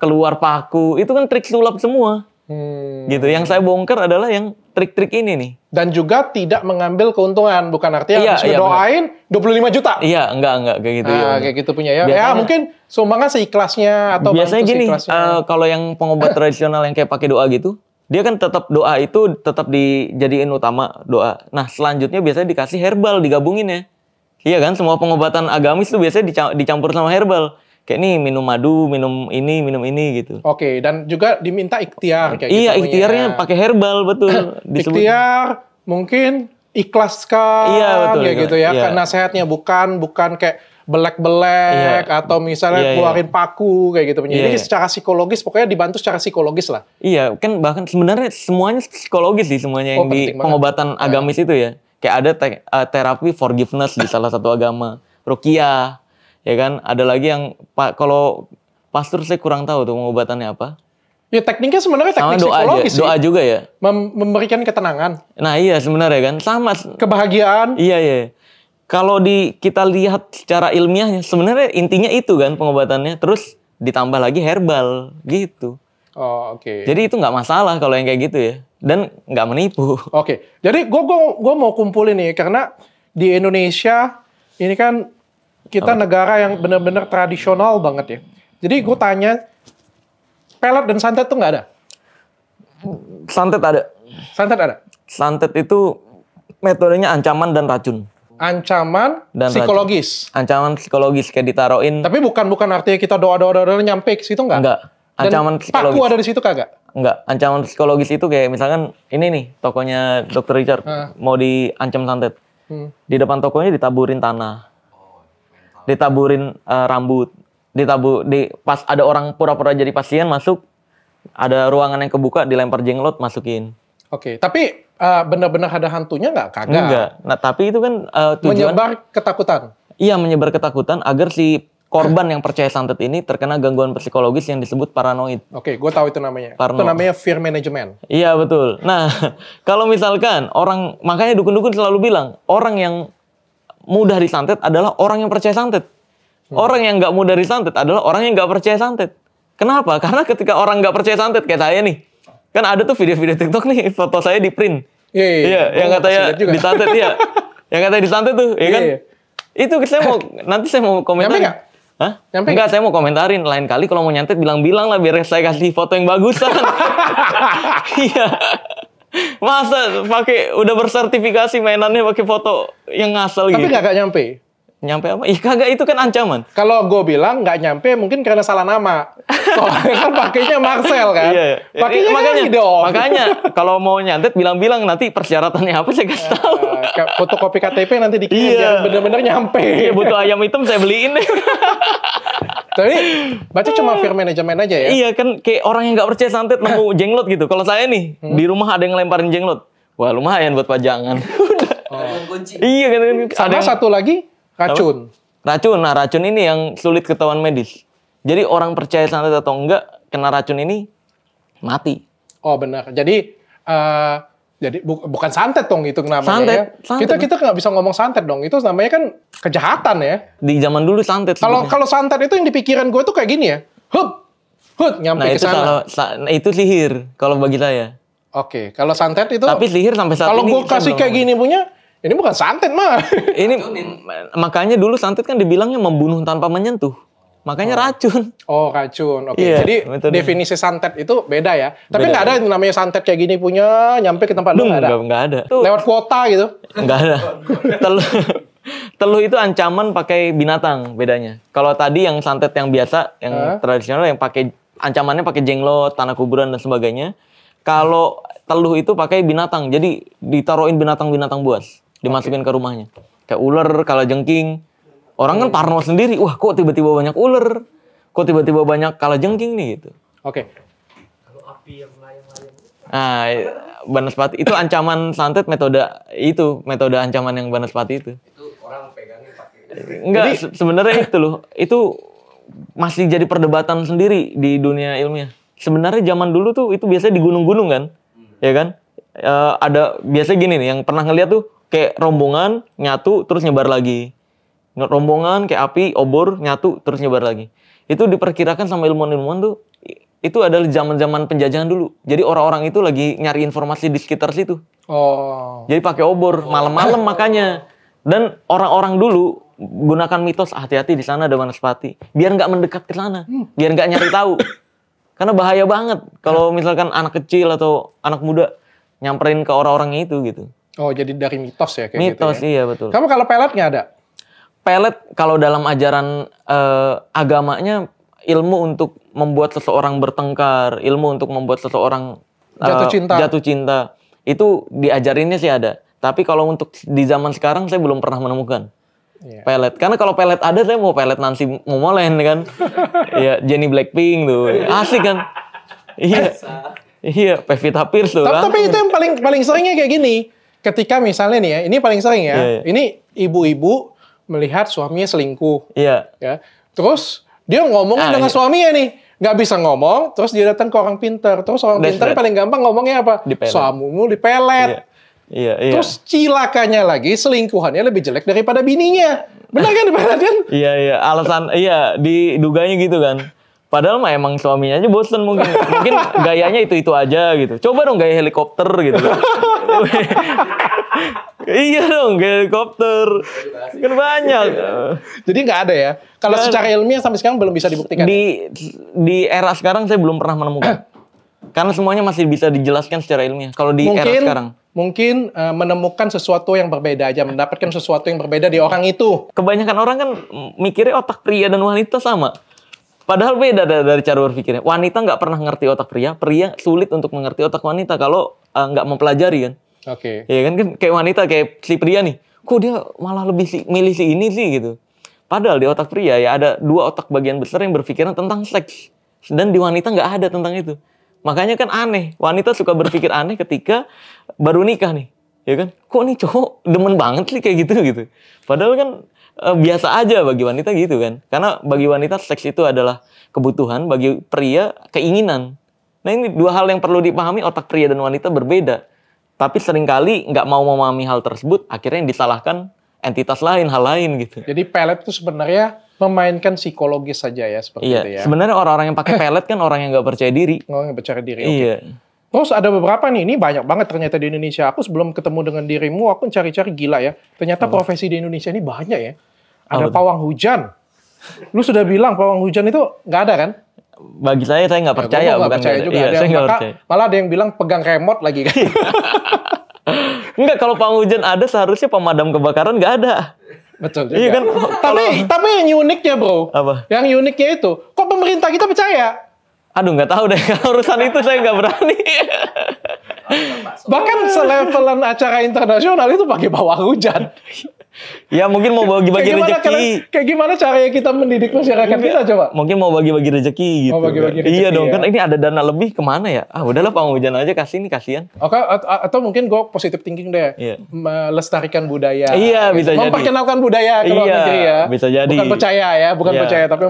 keluar paku, itu kan trik sulap semua. Gitu. Yang saya bongkar adalah yang trik-trik ini nih. Dan juga tidak mengambil keuntungan, bukan artinya Iya, habis iya, doain 25 juta. Iya, enggak kayak gitu. Nah, ya. kayak gitu punya ya. Ya Biasanya- mungkin sumbangan seikhlasnya atau Biasanya bantu gini, seikhlasnya. kalau yang pengobat tradisional yang kayak pakai doa gitu, dia kan tetap doa itu tetap dijadiin utama doa. Nah, selanjutnya biasanya dikasih herbal digabungin ya. Iya kan, semua pengobatan agamis tuh biasanya dicampur sama herbal. Kayak nih minum madu, minum ini gitu. Oke, dan juga diminta ikhtiar kayak Iya, gitu. ikhtiarnya pakai herbal betul. Disebut. Ikhtiar mungkin ikhlaskan Iya, betul, kayak betul. gitu ya. Iya. Karena sehatnya bukan kayak belek-belek Iya. atau misalnya Iya, keluarin paku kayak gitu punya. Iya, Jadi iya. secara psikologis pokoknya dibantu secara psikologis lah. Iya, kan bahkan sebenarnya semuanya psikologis sih semuanya yang di penting banget. pengobatan agamis itu ya. Kayak ada terapi forgiveness di salah satu agama, ruqyah, ya kan. Ada lagi yang kalau pastor saya kurang tahu tuh pengobatannya apa. Ya tekniknya sebenarnya Sama teknik doa aja, psikologis sih. doa juga ya. Memberikan ketenangan, Nah iya sebenarnya kan sama. kebahagiaan. Iya. Kalau kita lihat secara ilmiahnya sebenarnya intinya itu kan pengobatannya. Terus ditambah lagi herbal gitu. Oh, oke. Jadi itu nggak masalah kalau yang kayak gitu ya. Dan nggak menipu. Oke. Jadi gue mau kumpulin nih karena di Indonesia ini kan kita negara yang benar-benar tradisional banget ya. Jadi gue tanya, pelet dan santet tuh nggak ada? Santet ada. Santet ada? Santet itu metodenya ancaman dan racun. Ancaman Dan psikologis. Ancaman psikologis kayak ditaruhin. Tapi bukan artinya kita doa nyampe ke situ nggak? Enggak. Ancaman Dan psikologis. paku ada di situ kagak? Enggak. Ancaman psikologis itu kayak misalkan ini nih tokonya Dr. Richard mau diancam santet. Di depan tokonya ditaburin tanah. Ditaburin rambut. Pas ada orang pura-pura jadi pasien masuk, ada ruangan yang kebuka dilempar jenglot masukin. Oke. Tapi benar-benar ada hantunya nggak? Kagak. Enggak. Nah, tapi itu kan tujuan Menyebar ketakutan. iya menyebar ketakutan agar si korban yang percaya santet ini terkena gangguan psikologis yang disebut paranoid. Oke, gue tahu itu namanya. Parno. Itu namanya fear management. Iya betul. Nah, kalau misalkan makanya dukun-dukun selalu bilang, orang yang mudah disantet adalah orang yang percaya santet. Orang yang nggak mudah disantet adalah orang yang nggak percaya santet. Kenapa? Karena ketika orang nggak percaya santet, kayak saya nih, kan ada tuh video-video TikTok nih, foto saya di print. Iya, yang katanya disantet, iya. Yang katanya disantet tuh, ya kan? Iya. Itu nanti saya mau komentar. Nyampe nggak? Hah? Nyampe Enggak, saya mau komentarin. Lain kali kalau mau nyantet bilang-bilang lah biar saya kasih foto yang bagusan. Iya. Masa udah bersertifikasi mainannya pakai foto yang ngasal Tapi gitu. nggak nyampe. Nyampe apa? Ih kagak, itu kan ancaman. Kalau gue bilang nggak nyampe mungkin karena salah nama. Soalnya kan pakainya Marcel kan. Iya. Pakainya makanya dong. makanya kalau mau nyantet bilang-bilang nanti persyaratannya apa saya kasih tahu. Fotokopi KTP nanti dikirim Iya. biar bener-bener nyampe. Iya, butuh ayam hitam saya beliin deh. Tapi baca cuma fear management aja ya. Iya kan kayak orang yang nggak percaya santet nemu jenglot gitu. Kalau saya nih di rumah ada yang ngelemparin jenglot. Wah lumayan buat pajangan. Gantungan kunci. Iya kan. Sama satu lagi racun. Racun. Nah racun ini yang sulit ketahuan medis. Jadi orang percaya santet atau enggak kena racun ini mati. Oh benar. Jadi bukan santet dong itu namanya Santet, ya. santet. Kita nggak bisa ngomong santet dong. Itu namanya kan kejahatan ya. Di zaman dulu santet. Kalau sebetulnya. kalau santet itu yang di pikiran gue tuh kayak gini ya. Nyampe Nah ke itu sana. itu sihir kalau bagi saya. Oke, kalau santet itu Tapi sihir sampai saat kalau ini. gue kasih kayak gini punya, ini bukan santet mah. Ini makanya dulu santet kan dibilangnya membunuh tanpa menyentuh. Makanya racun. Oh racun, oke. Iya, Jadi metode. definisi santet itu beda ya. Tapi Beda. nggak ada yang namanya santet kayak gini punya nyampe ke tempat lu nggak ada. Enggak ada. Tuh, Lewat kuota gitu. enggak ada. Teluh itu ancaman pakai binatang bedanya. Kalau tadi yang santet yang biasa, yang tradisional yang pakai ancamannya pakai jenglot, tanah kuburan dan sebagainya. Kalau teluh itu pakai binatang. Jadi ditaruhin binatang-binatang buas, dimasukin ke rumahnya. Kayak ular, kalajengking. Orang kan parno sendiri. Wah, kok tiba-tiba banyak ular? Kok tiba-tiba banyak kalajengking nih gitu. Oke. Nah, Banaspati itu ancaman santet metode ancaman yang Banaspati itu. Itu orang pegangnya pakai. Enggak, sebenarnya itu loh. Itu masih jadi perdebatan sendiri di dunia ilmiah. Sebenarnya zaman dulu tuh itu biasanya di gunung-gunung kan. Ya kan? Ada biasanya gini nih, yang pernah ngeliat tuh kayak rombongan nyatu terus nyebar lagi. Rombongan kayak api, obor, nyatu terus nyebar lagi. Itu diperkirakan sama ilmuwan-ilmuwan tuh itu adalah zaman-zaman penjajahan dulu. Jadi orang-orang itu lagi nyari informasi di sekitar situ. Oh. Jadi pakai obor malam-malam makanya. Dan orang-orang dulu gunakan mitos hati-hati di sana ada Banaspati. Biar nggak mendekat ke sana, biar nggak nyari tahu. Karena bahaya banget kalau misalkan anak kecil atau anak muda nyamperin ke orang-orangnya itu gitu. Oh, jadi dari mitos ya kayak Mitos gitu ya. iya betul. Kamu kalau pelet nggak ada? Pelet kalau dalam ajaran agamanya ilmu untuk membuat seseorang bertengkar, ilmu untuk membuat seseorang jatuh cinta. Itu diajarinnya sih ada. Tapi kalau untuk di zaman sekarang saya belum pernah menemukan pelet. Karena kalau pelet ada saya mau pelet Nancy Momolen kan. Iya, Jennie Blackpink tuh. Asik kan? Iya. Iya, Pevita Pierce tuh kan. Tapi itu yang paling seringnya kayak gini. Ketika misalnya nih ya, ini paling sering ya. Iya. Ini ibu-ibu melihat suaminya selingkuh. Iya. Ya. Terus dia ngomongnya dengan suaminya nih. Nggak bisa ngomong, terus dia datang ke orang pintar. Terus orang That's pintar right. paling gampang ngomongnya apa? Dipelet. Suamimu dipelet. Iya. Terus cilakanya lagi selingkuhannya lebih jelek daripada bininya. Benar kan dipelet kan? Iya, alasan diduganya gitu kan. Padahal mah emang suaminya aja bosen mungkin. Mungkin gayanya itu aja gitu. Coba dong gaya helikopter gitu. Iya dong, gaya helikopter. Kan banyak. Jadi nggak ada ya. Kalau Nggak ada. secara ilmiah sampai sekarang belum bisa dibuktikan. Di era sekarang saya belum pernah menemukan. Karena semuanya masih bisa dijelaskan secara ilmiah. Kalau di era sekarang. Mungkin menemukan sesuatu yang berbeda aja, mendapatkan sesuatu yang berbeda di orang itu. Kebanyakan orang kan mikirnya otak pria dan wanita sama. Padahal beda dari cara berpikirnya. Wanita nggak pernah ngerti otak pria. Pria sulit untuk mengerti otak wanita kalau nggak mempelajari kan. Oke. Ya kan kayak wanita kayak si pria nih. Kok dia malah lebih milih si ini sih gitu. Padahal di otak pria ya ada 2 otak bagian besar yang berpikiran tentang seks. Dan di wanita nggak ada tentang itu. Makanya kan aneh. Wanita suka berpikir aneh ketika baru nikah nih. Ya kan? Kok nih cowok demen banget sih kayak gitu. Padahal kan biasa aja bagi wanita gitu kan. Karena bagi wanita seks itu adalah kebutuhan, bagi pria keinginan. Nah ini 2 hal yang perlu dipahami, otak pria dan wanita berbeda. Tapi seringkali nggak mau memahami hal tersebut, akhirnya yang disalahkan entitas lain, hal lain gitu. Jadi pelet itu sebenarnya memainkan psikologis saja ya seperti Iya, itu ya. sebenarnya orang-orang yang pakai pelet kan orang yang nggak percaya diri. Ngomong percaya diri. Oke. Iya. Terus ada beberapa nih, ini banyak banget ternyata di Indonesia. Aku sebelum ketemu dengan dirimu, aku cari-cari gila ya. Ternyata profesi di Indonesia ini banyak ya. Ada Apa tuh? pawang hujan, Lu sudah bilang pawang hujan itu nggak ada kan? Bagi saya nggak percaya. Gua nggak bukan percaya nggak ada. juga. Iya, Ada saya yang nggak maka- percaya. malah ada yang bilang pegang remote lagi kan. Enggak, kalau pawang hujan ada seharusnya pemadam kebakaran nggak ada. Betul juga. Iya kan? Tapi yang uniknya bro. Apa? Yang uniknya itu, kok pemerintah kita percaya? Aduh, nggak tahu deh. Kalau urusan itu saya nggak berani. Bahkan selevelan acara internasional itu pakai pawang hujan. Ya mungkin mau bagi-bagi rezeki. Kayak gimana caranya kita mendidik masyarakat kita coba? Mungkin mau bagi-bagi rezeki gitu. Mau bagi-bagi kan. rezeki, Iya dong, ya. kan ini ada dana lebih kemana ya? Ah udahlah pawang hujan aja kasih nih, kasihan. Oke, atau mungkin gue positive thinking deh, Iya. melestarikan budaya. Iya, bisa jadi. Memperkenalkan budaya ke luar Iya, negeri ya. bisa jadi. Bukan percaya ya, bukan Iya. percaya, tapi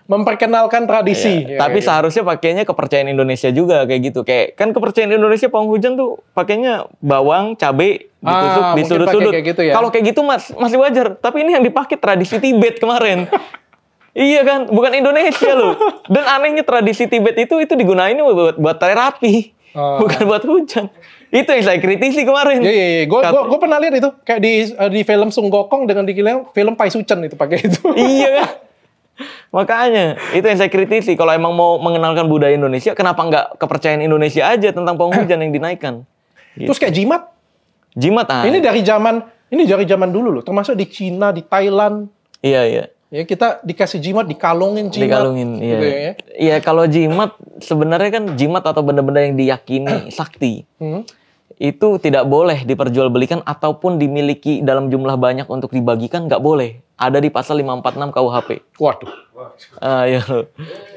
memperkenalkan tradisi. Iya. Tapi seharusnya pakainya kepercayaan Indonesia juga kayak gitu. Kayak kan kepercayaan Indonesia pawang hujan tuh pakainya bawang, cabe ditusuk di mungkin sudut-sudut. pakai kayak gitu ya. Kalau kayak gitu masih wajar. Tapi ini yang dipakai tradisi Tibet kemarin. Iya kan, bukan Indonesia loh. Dan anehnya tradisi Tibet itu digunain buat terapi, bukan buat hujan. Itu yang saya kritisi kemarin. Iya. Gue pernah lihat itu kayak di film Sung Gokong dengan di film Pai Sucen itu pakai itu. Iya kan. Makanya itu yang saya kritisi. Kalau emang mau mengenalkan budaya Indonesia, kenapa nggak kepercayaan Indonesia aja tentang pawang hujan yang dinaikkan? Gitu. Terus kayak jimat. Jimat Ini dari zaman dulu loh. Termasuk di Cina, di Thailand. Iya. Ya kita dikasih jimat, dikalungin jimat. Dikalungin, iya. Gitu ya. Iya, kalau jimat sebenarnya kan jimat atau benda-benda yang diyakini sakti. Itu tidak boleh diperjualbelikan ataupun dimiliki dalam jumlah banyak untuk dibagikan, nggak boleh. Ada di pasal 546 KUHP. Waduh. Iya.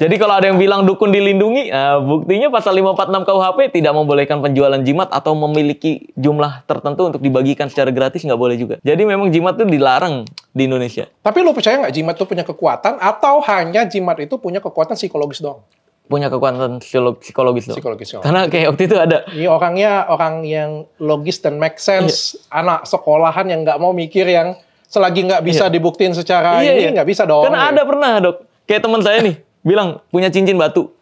Jadi kalau ada yang bilang dukun dilindungi, buktinya pasal 546 KUHP tidak membolehkan penjualan jimat atau memiliki jumlah tertentu untuk dibagikan secara gratis, nggak boleh juga. Jadi memang jimat itu dilarang di Indonesia. Tapi lu percaya nggak jimat itu punya kekuatan atau hanya jimat itu punya kekuatan psikologis doang? Punya kekuatan psikologis dong. Psikologis doang. Karena kayak waktu itu ada. Ini orangnya orang yang logis dan make sense, anak sekolahan yang nggak mau mikir yang selagi nggak bisa dibuktiin secara ini nggak bisa dong. Karena ada pernah dok, kayak teman saya nih bilang punya cincin batu.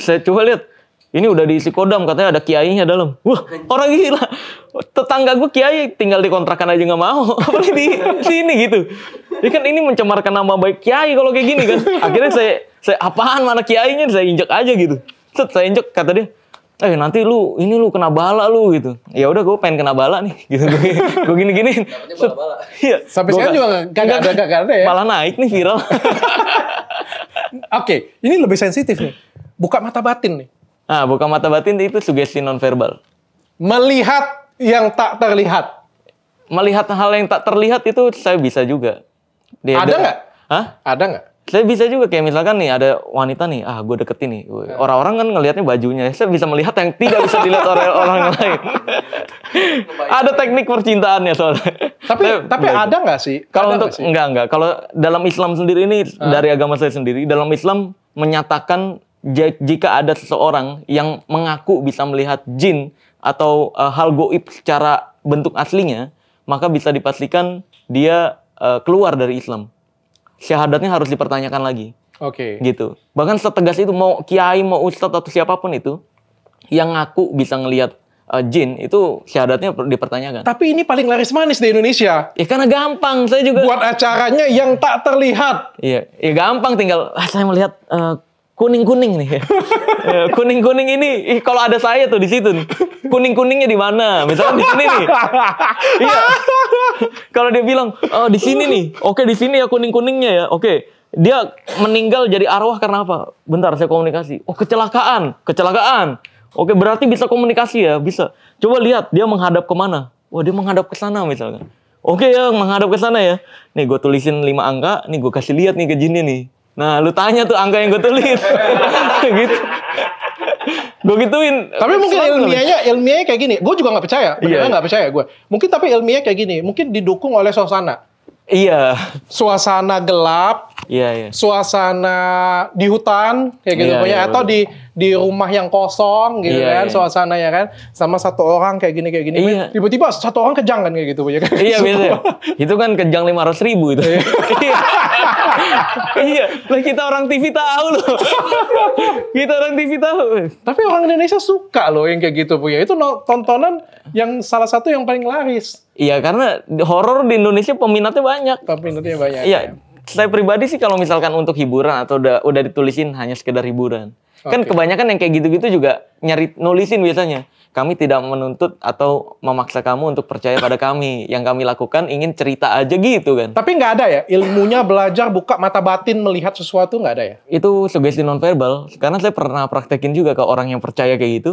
Saya coba lihat, ini udah diisi kodam, katanya ada kiainya dalam. Wah, orang gila. Tetangga gue kiai tinggal dikontrakan aja nggak mau, apalagi di sini gitu. Ini kan ini mencemarkan nama baik kiai kalau kayak gini kan. Akhirnya saya apaan mana kiainya, saya injek aja gitu. Saya injek, kata dia, nanti lu kena bala lu gitu. Ya udah gue pengen kena bala nih gitu. Gue gini-giniin. Iya. Sampai sekarang juga nggak ada ya. Malah naik nih viral. Oke, ini lebih sensitif nih. Buka mata batin nih. Nah, buka mata batin itu sugesti nonverbal. Melihat yang tak terlihat. Melihat hal yang tak terlihat itu saya bisa juga. Ada nggak? Hah? Ada nggak? Saya bisa juga, kayak misalkan nih ada wanita nih, gue deketin nih. Orang-orang kan ngelihatnya bajunya, saya bisa melihat yang tidak bisa dilihat oleh orang lain. Ada teknik percintaannya soalnya. Tapi ada nggak sih? Kalau Ada untuk nggak sih? enggak. Kalau dalam Islam sendiri ini dari agama saya sendiri, dalam Islam menyatakan jika ada seseorang yang mengaku bisa melihat jin atau hal goib secara bentuk aslinya, maka bisa dipastikan dia keluar dari Islam. Syahadatnya harus dipertanyakan lagi. Oke. Gitu. Bahkan setegas itu, mau kiai, mau ustadz atau siapapun itu yang ngaku bisa ngelihat jin, itu syahadatnya dipertanyakan. Tapi ini paling laris manis di Indonesia. Ya karena gampang, saya juga. Buat acaranya yang tak terlihat. Iya, ya gampang, tinggal saya melihat kuning-kuning nih. Kuning-kuning ini, kalau ada saya tuh di situ nih. Kuning-kuningnya di mana? Misalnya di sini nih. Iya. Kalau dia bilang, di sini nih. Oke, di sini ya kuning-kuningnya ya. Oke. Dia meninggal jadi arwah karena apa? Bentar, saya komunikasi. Oh, kecelakaan. Oke, berarti bisa komunikasi ya? Bisa. Coba lihat, dia menghadap kemana? Wah, dia menghadap ke sana misalkan. Oke ya, menghadap ke sana ya. Nih, gue tulisin 5 angka. Nih, gue kasih lihat nih ke jinnya nih. Nah, lu tanya tuh angka yang gue tulis. Gitu. Gue gituin. Tapi mungkin ilmiahnya kayak gini. Gue juga nggak percaya. Beneran nggak percaya gue. Mungkin tapi ilmiahnya kayak gini. Mungkin didukung oleh suasana. Iya. Suasana gelap. Iya. Suasana di hutan kayak gitu Iya, punya, iya, atau di rumah yang kosong gitu Iya, kan, iya. suasana ya kan, sama satu orang kayak gini Iya. tiba-tiba satu orang kejang kan kayak gitu punya kan. Iya, biasa. Itu kan kejang 500.000 itu. Iya. Iya. Lah kita orang TV tahu loh. Kita orang TV tahu. Tapi orang Indonesia suka loh yang kayak gitu punya. Itu tontonan yang salah satu yang paling laris. Iya, karena horor di Indonesia peminatnya banyak. Tapi nanti banyak. Iya. Saya pribadi sih kalau misalkan untuk hiburan atau udah ditulisin hanya sekedar hiburan. Kan Oke. kebanyakan yang kayak gitu-gitu juga nulisin biasanya. Kami tidak menuntut atau memaksa kamu untuk percaya pada kami. Yang kami lakukan ingin cerita aja gitu kan. Tapi nggak ada ya ilmunya belajar buka mata batin melihat sesuatu, nggak ada ya? Itu sugesti nonverbal. Karena saya pernah praktekin juga ke orang yang percaya kayak gitu.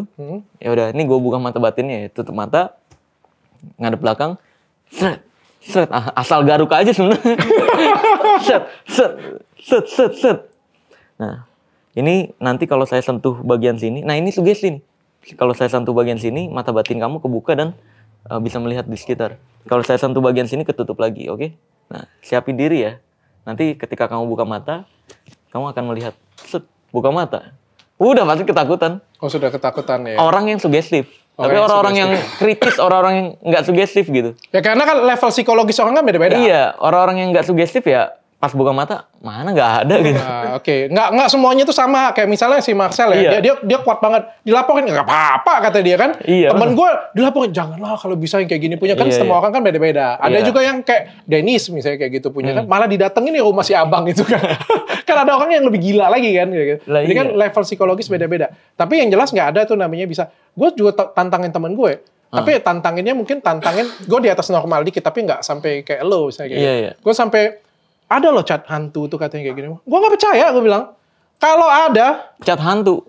Ya udah, ini gue buka mata batinnya ya. Tutup mata, ngadep belakang, seret, seret. Asal garuk aja sebenarnya. Set, set, set, set, set. Nah, ini nanti kalau saya sentuh bagian sini, nah ini sugesti nih. Kalau saya sentuh bagian sini, mata batin kamu kebuka dan bisa melihat di sekitar. Kalau saya sentuh bagian sini, ketutup lagi, oke? Nah, siapin diri ya. Nanti ketika kamu buka mata, kamu akan melihat, set, buka mata. Udah pasti ketakutan. Oh, sudah ketakutan ya. Orang yang sugestif. Orang Tapi yang orang-orang yang kritis, orang-orang yang nggak sugestif gitu. Ya karena kan level psikologis orang kan beda-beda. Iya, orang-orang yang nggak sugestif ya pas buka mata mana nggak ada gitu. Nah, oke. Nggak semuanya itu sama. Kayak misalnya si Marcel ya, Iya. dia kuat banget. Dilaporin nggak apa-apa kata dia kan. Iya. Temen gue dilaporin, janganlah kalau bisa yang kayak gini punya kan. Iya, Semua iya. orang kan beda-beda. Ada Iya. juga yang kayak Dennis misalnya kayak gitu punya kan. Malah didatengin ya rumah si abang itu kan. Kan ada orang yang lebih gila lagi kan. Gitu. Lah, Jadi kan iya. level psikologis beda-beda. Tapi yang jelas nggak ada tuh namanya bisa. Gue juga tantangin temen gue. Tapi tantanginnya mungkin gue di atas normal dikit. Tapi nggak sampai kayak lo misalnya kayak Iya, gitu. iya. Gue sampai ada loh cat hantu tuh katanya kayak gini. Gue nggak percaya, gue bilang. Kalau ada, Cat hantu.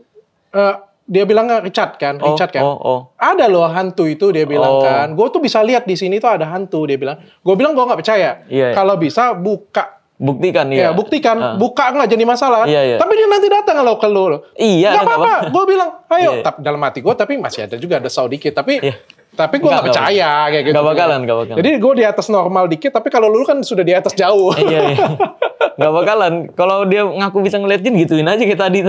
dia bilang Richard kan. Oh. Ada loh hantu itu dia bilang Oh. kan. Gue tuh bisa lihat di sini tuh ada hantu dia bilang. Gue bilang gue nggak percaya. Iya, iya. Kalau bisa buka. Buktikan Ya ya. buktikan. Buka nggak jadi masalah. Iya, iya. Tapi dia nanti datang lo ke lo. Iya, Nggak apa-apa. Gue bilang, ayo. Iya. Tapi dalam hati gue, tapi masih ada juga ada saw dikit. Tapi Iya. tapi gue nggak Nggak percaya kayak gitu. Nggak bakalan. Jadi gue di atas normal dikit. Tapi kalau lu kan sudah di atas jauh. Iya. Nggak bakalan. Kalau dia ngaku bisa ngeliat jin, gituin aja kayak tadi.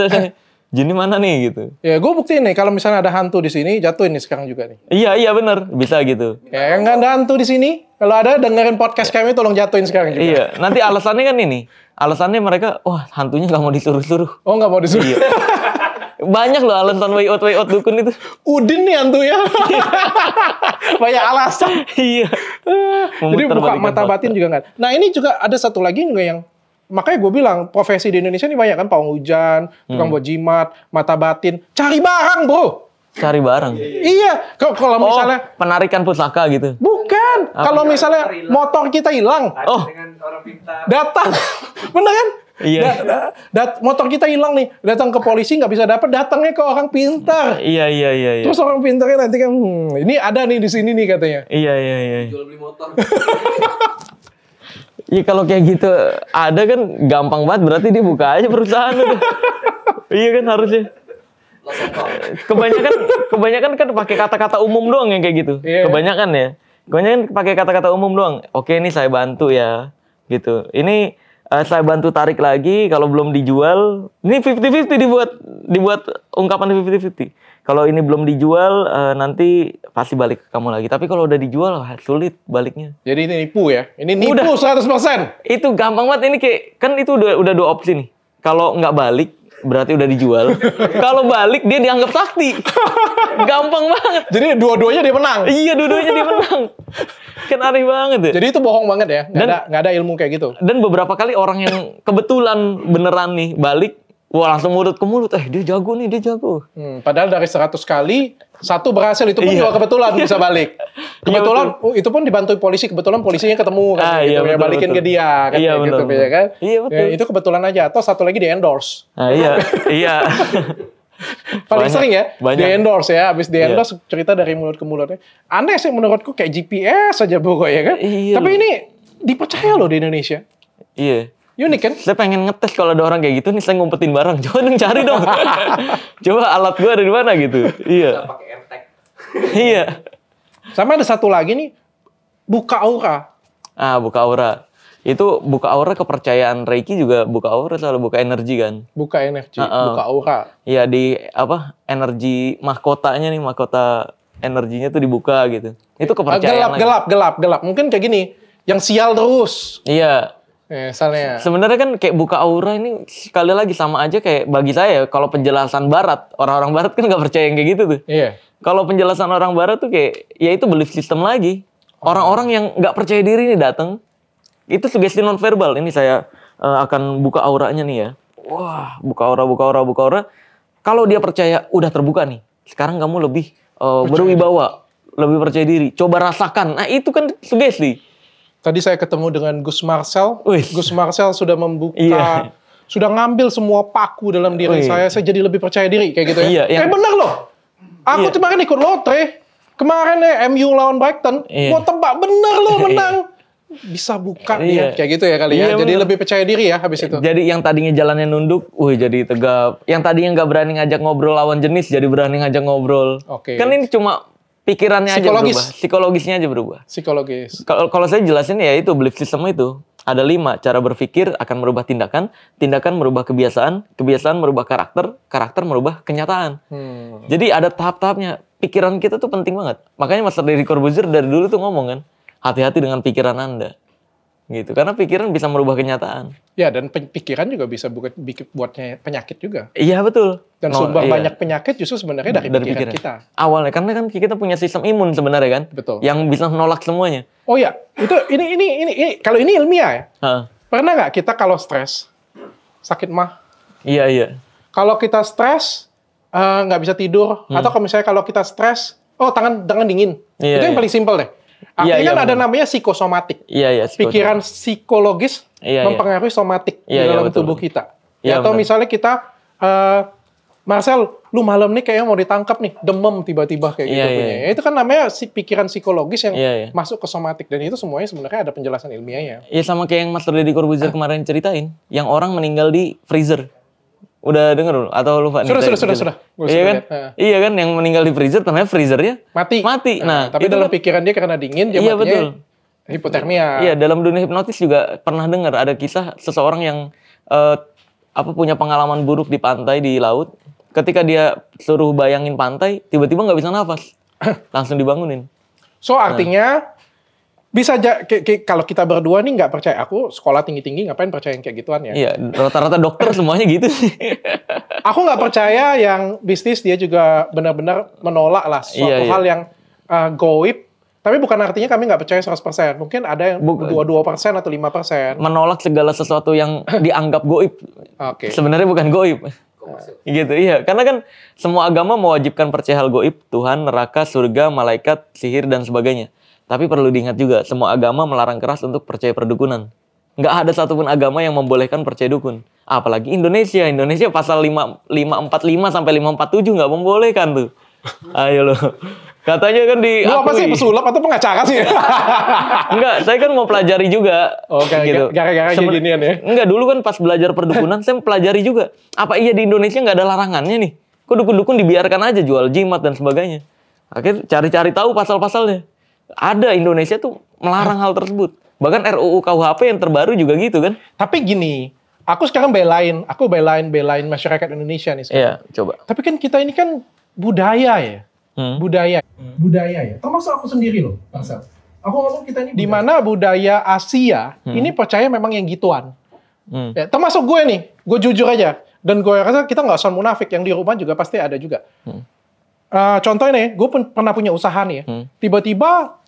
Jin mana nih gitu. Ya gue buktiin nih kalau misalnya ada hantu di sini jatuhin nih sekarang juga nih. Iya bener. Bisa gitu. Ya nggak ada hantu di sini. Kalau ada dengerin podcast kami tolong jatuhin sekarang juga. Iya. Nanti alasannya kan ini. Alasannya mereka, wah hantunya nggak mau disuruh-suruh. Oh nggak mau disuruh. Iya. Banyak loh alasan way out dukun itu. Udin nih hantu ya. Banyak alasan. Iya. Jadi buka Memutarbalikkan mata fakta. batin juga nggak. Nah ini juga ada satu lagi juga yang makanya gue bilang profesi di Indonesia ini banyak kan pawang hujan, tukang buat jimat, mata batin, cari barang bro. Cari barang. Iya, kalau misalnya Penarikan pusaka gitu. bukan, kalau misalnya motor kita hilang, Oh. Dengan orang pintar. datang, bener kan? Iya. Motor kita hilang nih, datang ke polisi nggak bisa dapat, datangnya ke orang pintar. Iya. Terus orang pintarnya nanti kan, ini ada nih di sini nih katanya. Iya. Jual beli motor. Iya kalau kayak gitu ada kan gampang banget, berarti dia buka aja perusahaan udah. Iya kan harusnya. Kebanyakan kan pakai kata-kata umum doang yang kayak gitu. Iya. Kebanyakan ya. Kebanyakan pakai kata-kata umum doang. Oke, ini saya bantu ya. Gitu. Ini saya bantu tarik lagi, kalau belum dijual, ini 50-50 dibuat ungkapan 50-50. Kalau ini belum dijual, nanti pasti balik ke kamu lagi. Tapi kalau udah dijual, sulit baliknya. Jadi ini nipu ya? Ini nipu Udah. 100%. Itu gampang banget, ini kayak, kan itu udah dua opsi nih. Kalau nggak balik, berarti udah dijual. Kalau balik, dia dianggap sakti. Gampang banget. Jadi dua-duanya dia menang. Iya, dua-duanya dia menang. Kan aneh banget ya. Jadi itu bohong banget ya? Nggak ada ilmu kayak gitu? Dan beberapa kali orang yang kebetulan beneran nih balik, wah langsung mulut ke mulut, dia jago nih, dia jago. Padahal dari 100 kali, satu berhasil, itu pun Iya. juga kebetulan bisa balik. Kebetulan, itu pun dibantu polisi, kebetulan polisinya ketemu kan, gitu, Iya, ya, betul, balikin betul. ke dia, kan, Iya, kayak gitu, benar. ya kan? Iya, betul. Ya, itu kebetulan aja, atau satu lagi di endorse. Nah, iya. Paling Banyak, sering ya, banyak. di endorse ya, abis di endorse cerita dari mulut ke mulutnya. Aneh sih menurutku kayak GPS aja pokoknya kan. Iya, Tapi loh. ini dipercaya loh di Indonesia. Iya. Unik kan? Saya pengen ngetes kalau ada orang kayak gitu nih, saya ngumpetin barang. Coba dong cari dong. Coba alat gua ada di mana gitu. Iya. Kita pakai AirTag. Iya. Sama ada satu lagi nih, buka aura. Buka aura. Itu buka aura, kepercayaan Reiki juga buka aura, selalu buka energi kan. Buka energi, buka aura. Iya, di energi mahkotanya nih, mahkota energinya tuh dibuka gitu. Itu kepercayaan lagi. Gelap. Mungkin kayak gini, yang sial terus. Iya. Misalnya. Sebenarnya kan kayak buka aura ini sekali lagi sama aja kayak bagi saya kalau penjelasan barat. Orang-orang barat kan nggak percaya yang kayak gitu tuh. Iya. Kalau penjelasan orang barat tuh kayak ya itu belief system lagi. Orang-orang yang nggak percaya diri nih datang. Itu sugesti nonverbal. Ini saya akan buka auranya nih ya. Wah, buka aura. Kalau dia percaya udah terbuka nih. Sekarang kamu lebih berwibawa, lebih percaya diri. Coba rasakan. Nah, itu kan sugesti. Tadi saya ketemu dengan Gus Marcel. Wih. Gus Marcel sudah membuka, Iya. sudah ngambil semua paku dalam diri Wih. saya jadi lebih percaya diri kayak gitu ya. Iya, yang- bener loh. Aku Iya. kemarin ikut lotre. Kemarin MU lawan Brighton, Iya. gua tebak bener loh menang. Bisa buka Iya. dia kayak gitu ya kali ya. Iya, Jadi bener. lebih percaya diri ya habis itu. Jadi yang tadinya jalannya nunduk, jadi tegap. Yang tadinya nggak berani ngajak ngobrol lawan jenis, jadi berani ngajak ngobrol. Oke. Kan ini cuma pikirannya aja Psikologis. berubah. Psikologisnya aja berubah. Psikologis. Kalau saya jelasin ya itu belief system itu ada 5 cara berpikir akan merubah tindakan, tindakan merubah kebiasaan, kebiasaan merubah karakter, karakter merubah kenyataan. Jadi ada tahap-tahapnya. Pikiran kita tuh penting banget. Makanya Master Deddy Corbuzier dari dulu tuh ngomong kan, hati-hati dengan pikiran Anda. Gitu. Karena pikiran bisa merubah kenyataan. Ya, dan pikiran juga bisa buatnya penyakit juga. Iya betul. Dan sumber iya. banyak penyakit justru sebenarnya dari pikiran kita. Awalnya karena kan kita punya sistem imun sebenarnya kan, Betul. yang bisa menolak semuanya. Oh ya, itu ini kalau ini ilmiah ya. Heeh. Pernah nggak kita kalau stres, sakit mah? Iya. Kalau kita stres, nggak bisa tidur, atau kalau misalnya kalau kita stres, tangan dingin. Iya, Itu yang iya. paling simpel deh. Iya, Artinya iya, kan ada benar. namanya psikosomatik. Iya. Pikiran psikologis Iya, iya. mempengaruhi somatik Iya, di iya, dalam betul. tubuh kita. Iya, Atau benar. misalnya kita, Marcel, lu malam nih kayaknya mau ditangkap nih, demam tiba-tiba kayak gitu Iya, punya. iya. Ya, itu kan namanya pikiran psikologis yang Iya, iya. masuk ke somatik. Dan itu semuanya sebenarnya ada penjelasan ilmiahnya. Ya sama kayak yang Master Deddy Corbuzier kemarin ceritain, yang orang meninggal di freezer. Udah denger belum? Atau lupa nih? Sudah. Gua Iya sudah kan? lihat. Iya kan yang meninggal di freezer ternyata freezernya Mati. Nah, tapi itu dalam kan- pikiran dia karena dingin, dia Iya, matinya betul. hipotermia. Iya, dalam dunia hipnotis juga pernah dengar ada kisah seseorang yang punya pengalaman buruk di pantai di laut. Ketika dia suruh bayangin pantai, tiba-tiba nggak bisa nafas, langsung dibangunin. So artinya bisa kalau kita berdua nih nggak percaya, aku sekolah tinggi-tinggi ngapain percaya yang kayak gituan ya? Iya, rata-rata dokter semuanya gitu sih. Aku nggak percaya yang bisnis dia juga benar-benar menolak lah suatu Iya, iya. hal yang goib. Tapi bukan artinya kami nggak percaya 100%. Mungkin ada yang 2% atau 5%. Menolak segala sesuatu yang dianggap goib. Oke. Sebenarnya bukan goib. Gitu, iya. Karena kan semua agama mewajibkan percaya hal goib, Tuhan, neraka, surga, malaikat, sihir, dan sebagainya. Tapi perlu diingat juga, semua agama melarang keras untuk percaya perdukunan. Nggak ada satupun agama yang membolehkan percaya dukun. Apalagi Indonesia. Indonesia pasal 545 sampai 547 nggak membolehkan tuh. Ayo loh. Katanya kan di Lu apa sih, pesulap atau pengacara sih? Enggak, saya kan mau pelajari juga. Oh, gara-gara kayak ginian ya? Enggak, dulu kan pas belajar perdukunan, saya pelajari juga. Apa iya di Indonesia nggak ada larangannya nih? Kok dukun-dukun dibiarkan aja jual jimat dan sebagainya? Akhirnya cari-cari tahu pasal-pasalnya. Ada, Indonesia tuh melarang hal tersebut. Bahkan RUU KUHP yang terbaru juga gitu kan? Tapi gini, aku sekarang belain masyarakat Indonesia nih sekarang. Iya, coba. Tapi kan kita ini kan budaya ya. Budaya ya. Termasuk aku sendiri loh, Marcel. Aku ngomong kita ini di mana budaya Asia ini percaya memang yang gituan. Ya, termasuk gue nih, gue jujur aja. Dan gue rasa kita nggak usah munafik, yang di rumah juga pasti ada juga. Contohnya nih, gue pernah punya usaha nih ya. Tiba-tiba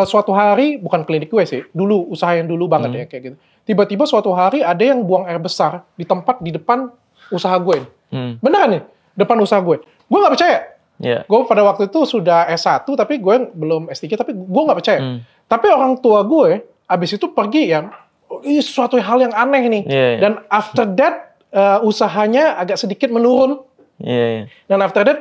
suatu hari, bukan klinik gue sih, dulu usaha yang dulu banget ya kayak gitu. Tiba-tiba suatu hari ada yang buang air besar di tempat di depan usaha gue. Beneran nih, depan usaha gue. Gue nggak percaya. Iya. Gue pada waktu itu sudah S1, tapi gue belum S3, tapi gue nggak percaya. Tapi orang tua gue, abis itu pergi ya, ini suatu hal yang aneh nih. Iya. Dan after that, usahanya agak sedikit menurun. Iya. Dan after that,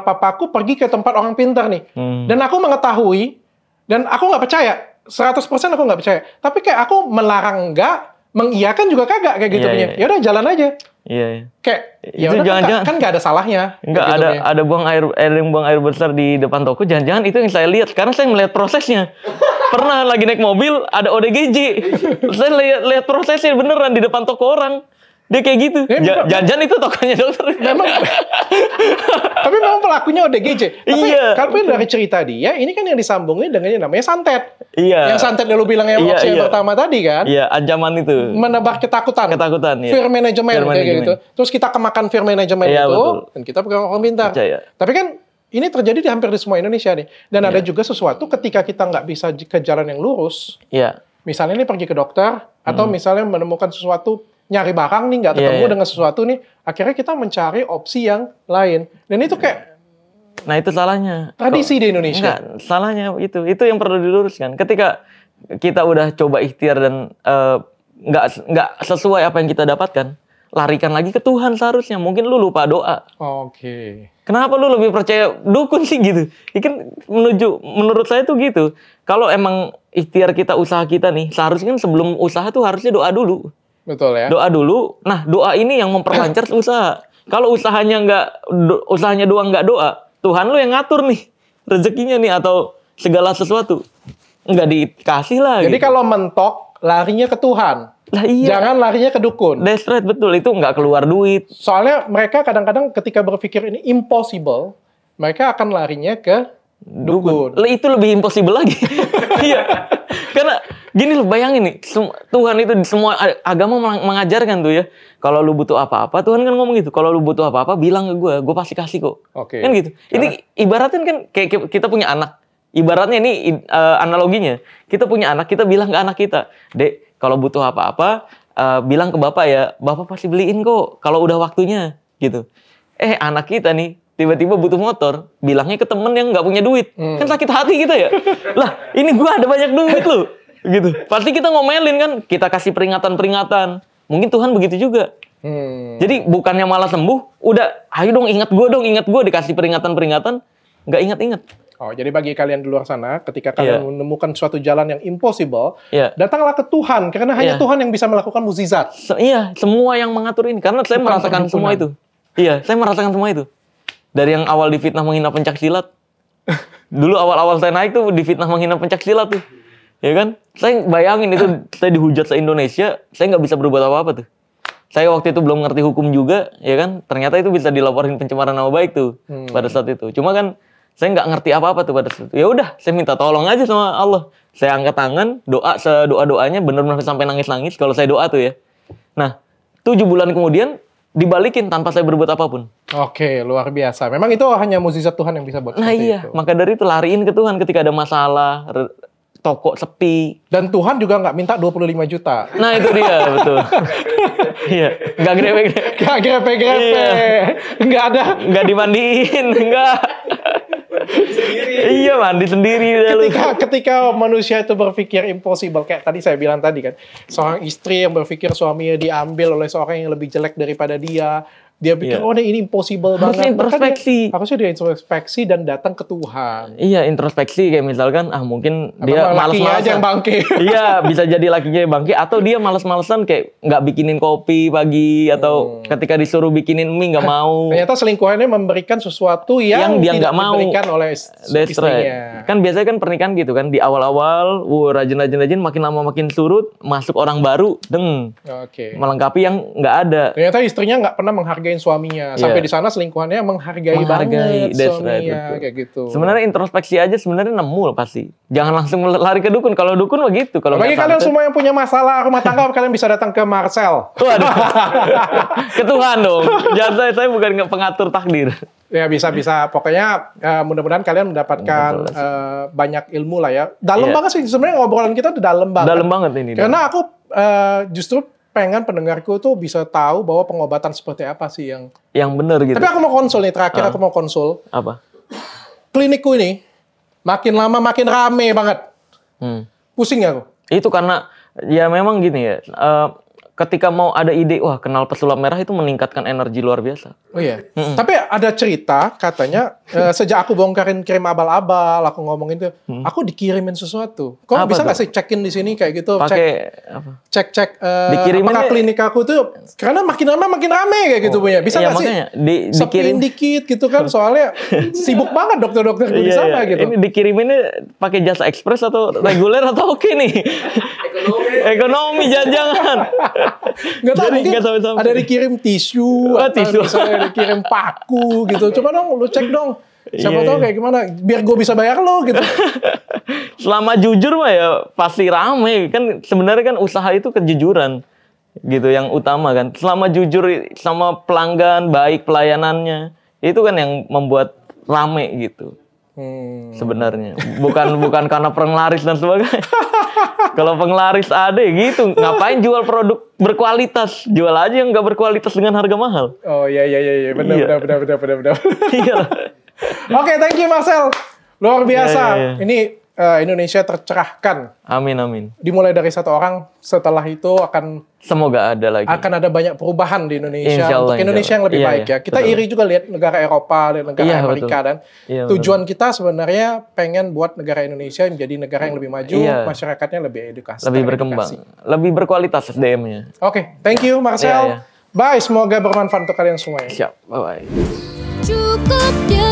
papaku pergi ke tempat orang pintar nih. Dan aku mengetahui, dan aku nggak percaya, 100% aku nggak percaya. Tapi kayak aku melarang enggak, mengiyakan juga kagak kayak gitu Iya, punya. iya. Ya udah jalan aja. Iya. Kayak ya Itu udah jangan-jangan- kan nggak ada salahnya. Enggak, kayak gitu punya. ada buang air yang buang air besar di depan toko. Jangan-jangan itu yang saya lihat karena saya melihat prosesnya. Pernah lagi naik mobil ada ODGJ. Saya lihat prosesnya beneran di depan toko orang. Dia kayak gitu. Jangan-jangan itu tokonya dokter. Memang, tapi memang pelakunya ODGJ. Tapi Iya, kalau dari cerita dia, ini kan yang disambungin dengan yang namanya santet. Iya. Yang santet yang lu bilang yang Iya, opsi yang iya. pertama tadi kan, Iya, ancaman itu. menebar ketakutan. Ketakutan, iya. Fear management Fear kayak management. gitu. Terus kita kemakan fear management Iya, itu, betul. dan kita pegang orang pintar. Percaya. Tapi kan ini terjadi di hampir di semua Indonesia nih. Dan ada juga sesuatu ketika kita nggak bisa ke jalan yang lurus, Iya. misalnya nih pergi ke dokter, atau misalnya menemukan sesuatu, nyari barang nih, nggak ketemu dengan sesuatu nih, akhirnya kita mencari opsi yang lain. Dan itu kayak Nah itu salahnya. tradisi di Indonesia. Enggak, salahnya itu yang perlu diluruskan. Ketika kita udah coba ikhtiar dan nggak sesuai apa yang kita dapatkan, larikan lagi ke Tuhan seharusnya. Mungkin lu lupa doa. Oke. Kenapa lu lebih percaya dukun sih gitu? Ini kan menurut saya tuh gitu. Kalau emang ikhtiar kita, usaha kita nih, seharusnya kan sebelum usaha tuh harusnya doa dulu. Betul ya. Doa dulu. Nah, doa ini yang memperlancar usaha. Kalau usahanya doang nggak doa, Tuhan lu yang ngatur nih rezekinya nih atau segala sesuatu. Nggak dikasih lah. Jadi gitu. kalau mentok, larinya ke Tuhan. Lah iya. Jangan larinya ke dukun. That's right, betul. Itu nggak keluar duit. Soalnya mereka kadang-kadang ketika berpikir ini impossible, mereka akan larinya ke dukun. Lah, itu lebih impossible lagi. Iya. Karena gini loh, bayangin nih, Tuhan itu di semua agama mengajarkan tuh ya. Kalau lu butuh apa-apa, Tuhan kan ngomong gitu. Kalau lu butuh apa-apa, bilang ke gue pasti kasih kok. Oke. Kan gitu. Ini ibaratnya kan kayak kita punya anak. Ibaratnya ini analoginya. Kita punya anak, kita bilang ke anak kita, "Dek, kalau butuh apa-apa, bilang ke bapak ya. Bapak pasti beliin kok kalau udah waktunya." Gitu. Anak kita nih tiba-tiba butuh motor, bilangnya ke temen yang nggak punya duit. Kan sakit hati kita ya. Lah, ini gua ada banyak duit loh. Gitu. Pasti kita ngomelin kan, kita kasih peringatan-peringatan. Mungkin Tuhan begitu juga. Jadi bukannya malah sembuh, udah ayo dong ingat gue dikasih peringatan-peringatan, nggak ingat-ingat. Oh, jadi bagi kalian di luar sana, ketika kalian menemukan suatu jalan yang impossible, Iya. datanglah ke Tuhan, karena hanya Tuhan yang bisa melakukan mukjizat. Iya, semua yang mengatur ini. Karena saya merasakan semua itu. Iya, saya merasakan semua itu. Dari yang awal difitnah menghina pencaksilat. Dulu awal-awal saya naik tuh difitnah menghina pencaksilat tuh. Ya kan? Saya bayangin itu, saya dihujat se-Indonesia, saya nggak bisa berbuat apa-apa tuh. Saya waktu itu belum ngerti hukum juga, ya kan? Ternyata itu bisa dilaporin pencemaran nama baik tuh pada saat itu. Cuma kan saya nggak ngerti apa-apa tuh pada saat itu. Ya udah, saya minta tolong aja sama Allah. Saya angkat tangan, doa sedoa-doanya, bener-bener sampai nangis-nangis kalau saya doa tuh ya. Nah, 7 bulan kemudian dibalikin tanpa saya berbuat apapun. Oke, luar biasa. Memang itu hanya mukjizat Tuhan yang bisa buat Nah seperti iya, itu. maka dari itu lariin ke Tuhan ketika ada masalah, toko sepi. Dan Tuhan juga nggak minta 25 juta. Nah itu dia, betul. Iya, nggak grepe-grepe. Gak grepe-grepe. Nggak ada. Nggak dimandiin, nggak. Iya, mandi sendiri. Ketika manusia itu berpikir impossible, kayak tadi saya bilang tadi kan, seorang istri yang berpikir suaminya diambil oleh seorang yang lebih jelek daripada dia pikir, oh ini impossible Harusnya banget. introspeksi. Harusnya dia introspeksi dan datang ke Tuhan. Iya, introspeksi kayak misalkan, mungkin Atau dia lakinya malas-malasan. aja yang bangke. Iya, bisa jadi lakinya yang bangke, atau dia malas-malesan kayak nggak bikinin kopi pagi, atau ketika disuruh bikinin mie nggak mau. Ternyata selingkuhannya memberikan sesuatu yang dia tidak nggak mau. diberikan oleh That's istrinya. right. Kan biasanya kan pernikahan gitu kan, di awal-awal, rajin-rajin, makin lama makin surut, masuk orang baru, Oke. melengkapi yang nggak ada. Ternyata istrinya nggak pernah menghargai suaminya. Sampai di sana selingkuhannya menghargai banget that's right, suaminya. betul. Kayak gitu. Sebenarnya introspeksi aja sebenarnya nemu loh pasti. Jangan langsung lari ke dukun. Kalau dukun begitu. Kalau Bagi nggak kalian santet- semua yang punya masalah rumah tangga, kalian bisa datang ke Marcel. Waduh. Ke Tuhan dong. Jangan saya bukan pengatur takdir. Ya bisa. Pokoknya mudah-mudahan kalian mendapatkan banyak ilmu lah ya. Dalam Iya. banget sih. Sebenarnya ngobrolan kita udah dalam banget. Dalam banget ini. Karena aku justru pengen pendengarku tuh bisa tahu bahwa pengobatan seperti apa sih yang benar gitu. Tapi aku mau konsul nih, terakhir aku mau konsul. Apa? Klinikku ini makin lama makin rame banget. Pusing ya aku. Itu karena ya memang gini ya. Ketika mau ada ide, wah kenal pesulap merah itu meningkatkan energi luar biasa. Oh iya. Tapi ada cerita katanya sejak aku bongkarin kirim abal-abal, aku ngomongin itu, aku dikirimin sesuatu. Kok Apa bisa tuh? nggak sih cekin di sini kayak gitu? Pakai apa? Cek Dikirimin apakah deh. klinik aku tuh karena makin lama makin rame kayak gitu punya. Bisa Iya, nggak sih? makanya Sepiin dikirim dikit gitu kan, soalnya sibuk banget dokter-dokter di sana gitu. Ini dikiriminnya pakai jasa ekspres atau reguler atau oke nih? Ekonomi jangan-jangan. Nggak tahu, Jadi mungkin nggak sampai-sampai. ada dikirim tisu, Oh, atau tisu. misalnya dikirim paku gitu. Coba dong, lu cek dong. Siapa Iya, tahu iya. kayak gimana, biar gue bisa bayar lo gitu. Selama jujur mah ya pasti rame. Kan sebenarnya kan usaha itu kejujuran gitu yang utama kan. Selama jujur sama pelanggan, baik pelayanannya, itu kan yang membuat rame gitu. Sebenarnya bukan karena penglaris dan sebagainya. Kalau penglaris ada gitu, ngapain jual produk berkualitas? Jual aja yang nggak berkualitas dengan harga mahal. Oh iya, benar. Iya. Oke, thank you Marcel. Luar biasa. Iya. Ini Indonesia tercerahkan. Amin. Dimulai dari satu orang, setelah itu Semoga ada lagi. akan ada banyak perubahan di Indonesia Insya Allah, untuk Indonesia yang lebih Iya, baik iya, ya. Kita betul. iri juga lihat negara Eropa, lihat negara Iya, Amerika betul. dan Iya, tujuan kita sebenarnya pengen buat negara Indonesia menjadi negara yang lebih maju, Iya. masyarakatnya lebih edukasi, Lebih berkembang, lebih berkualitas SDM-nya. Oke, thank you Marcel. Iya, iya. Bye, semoga bermanfaat untuk kalian semuanya. Siap, bye-bye. Cukup dengan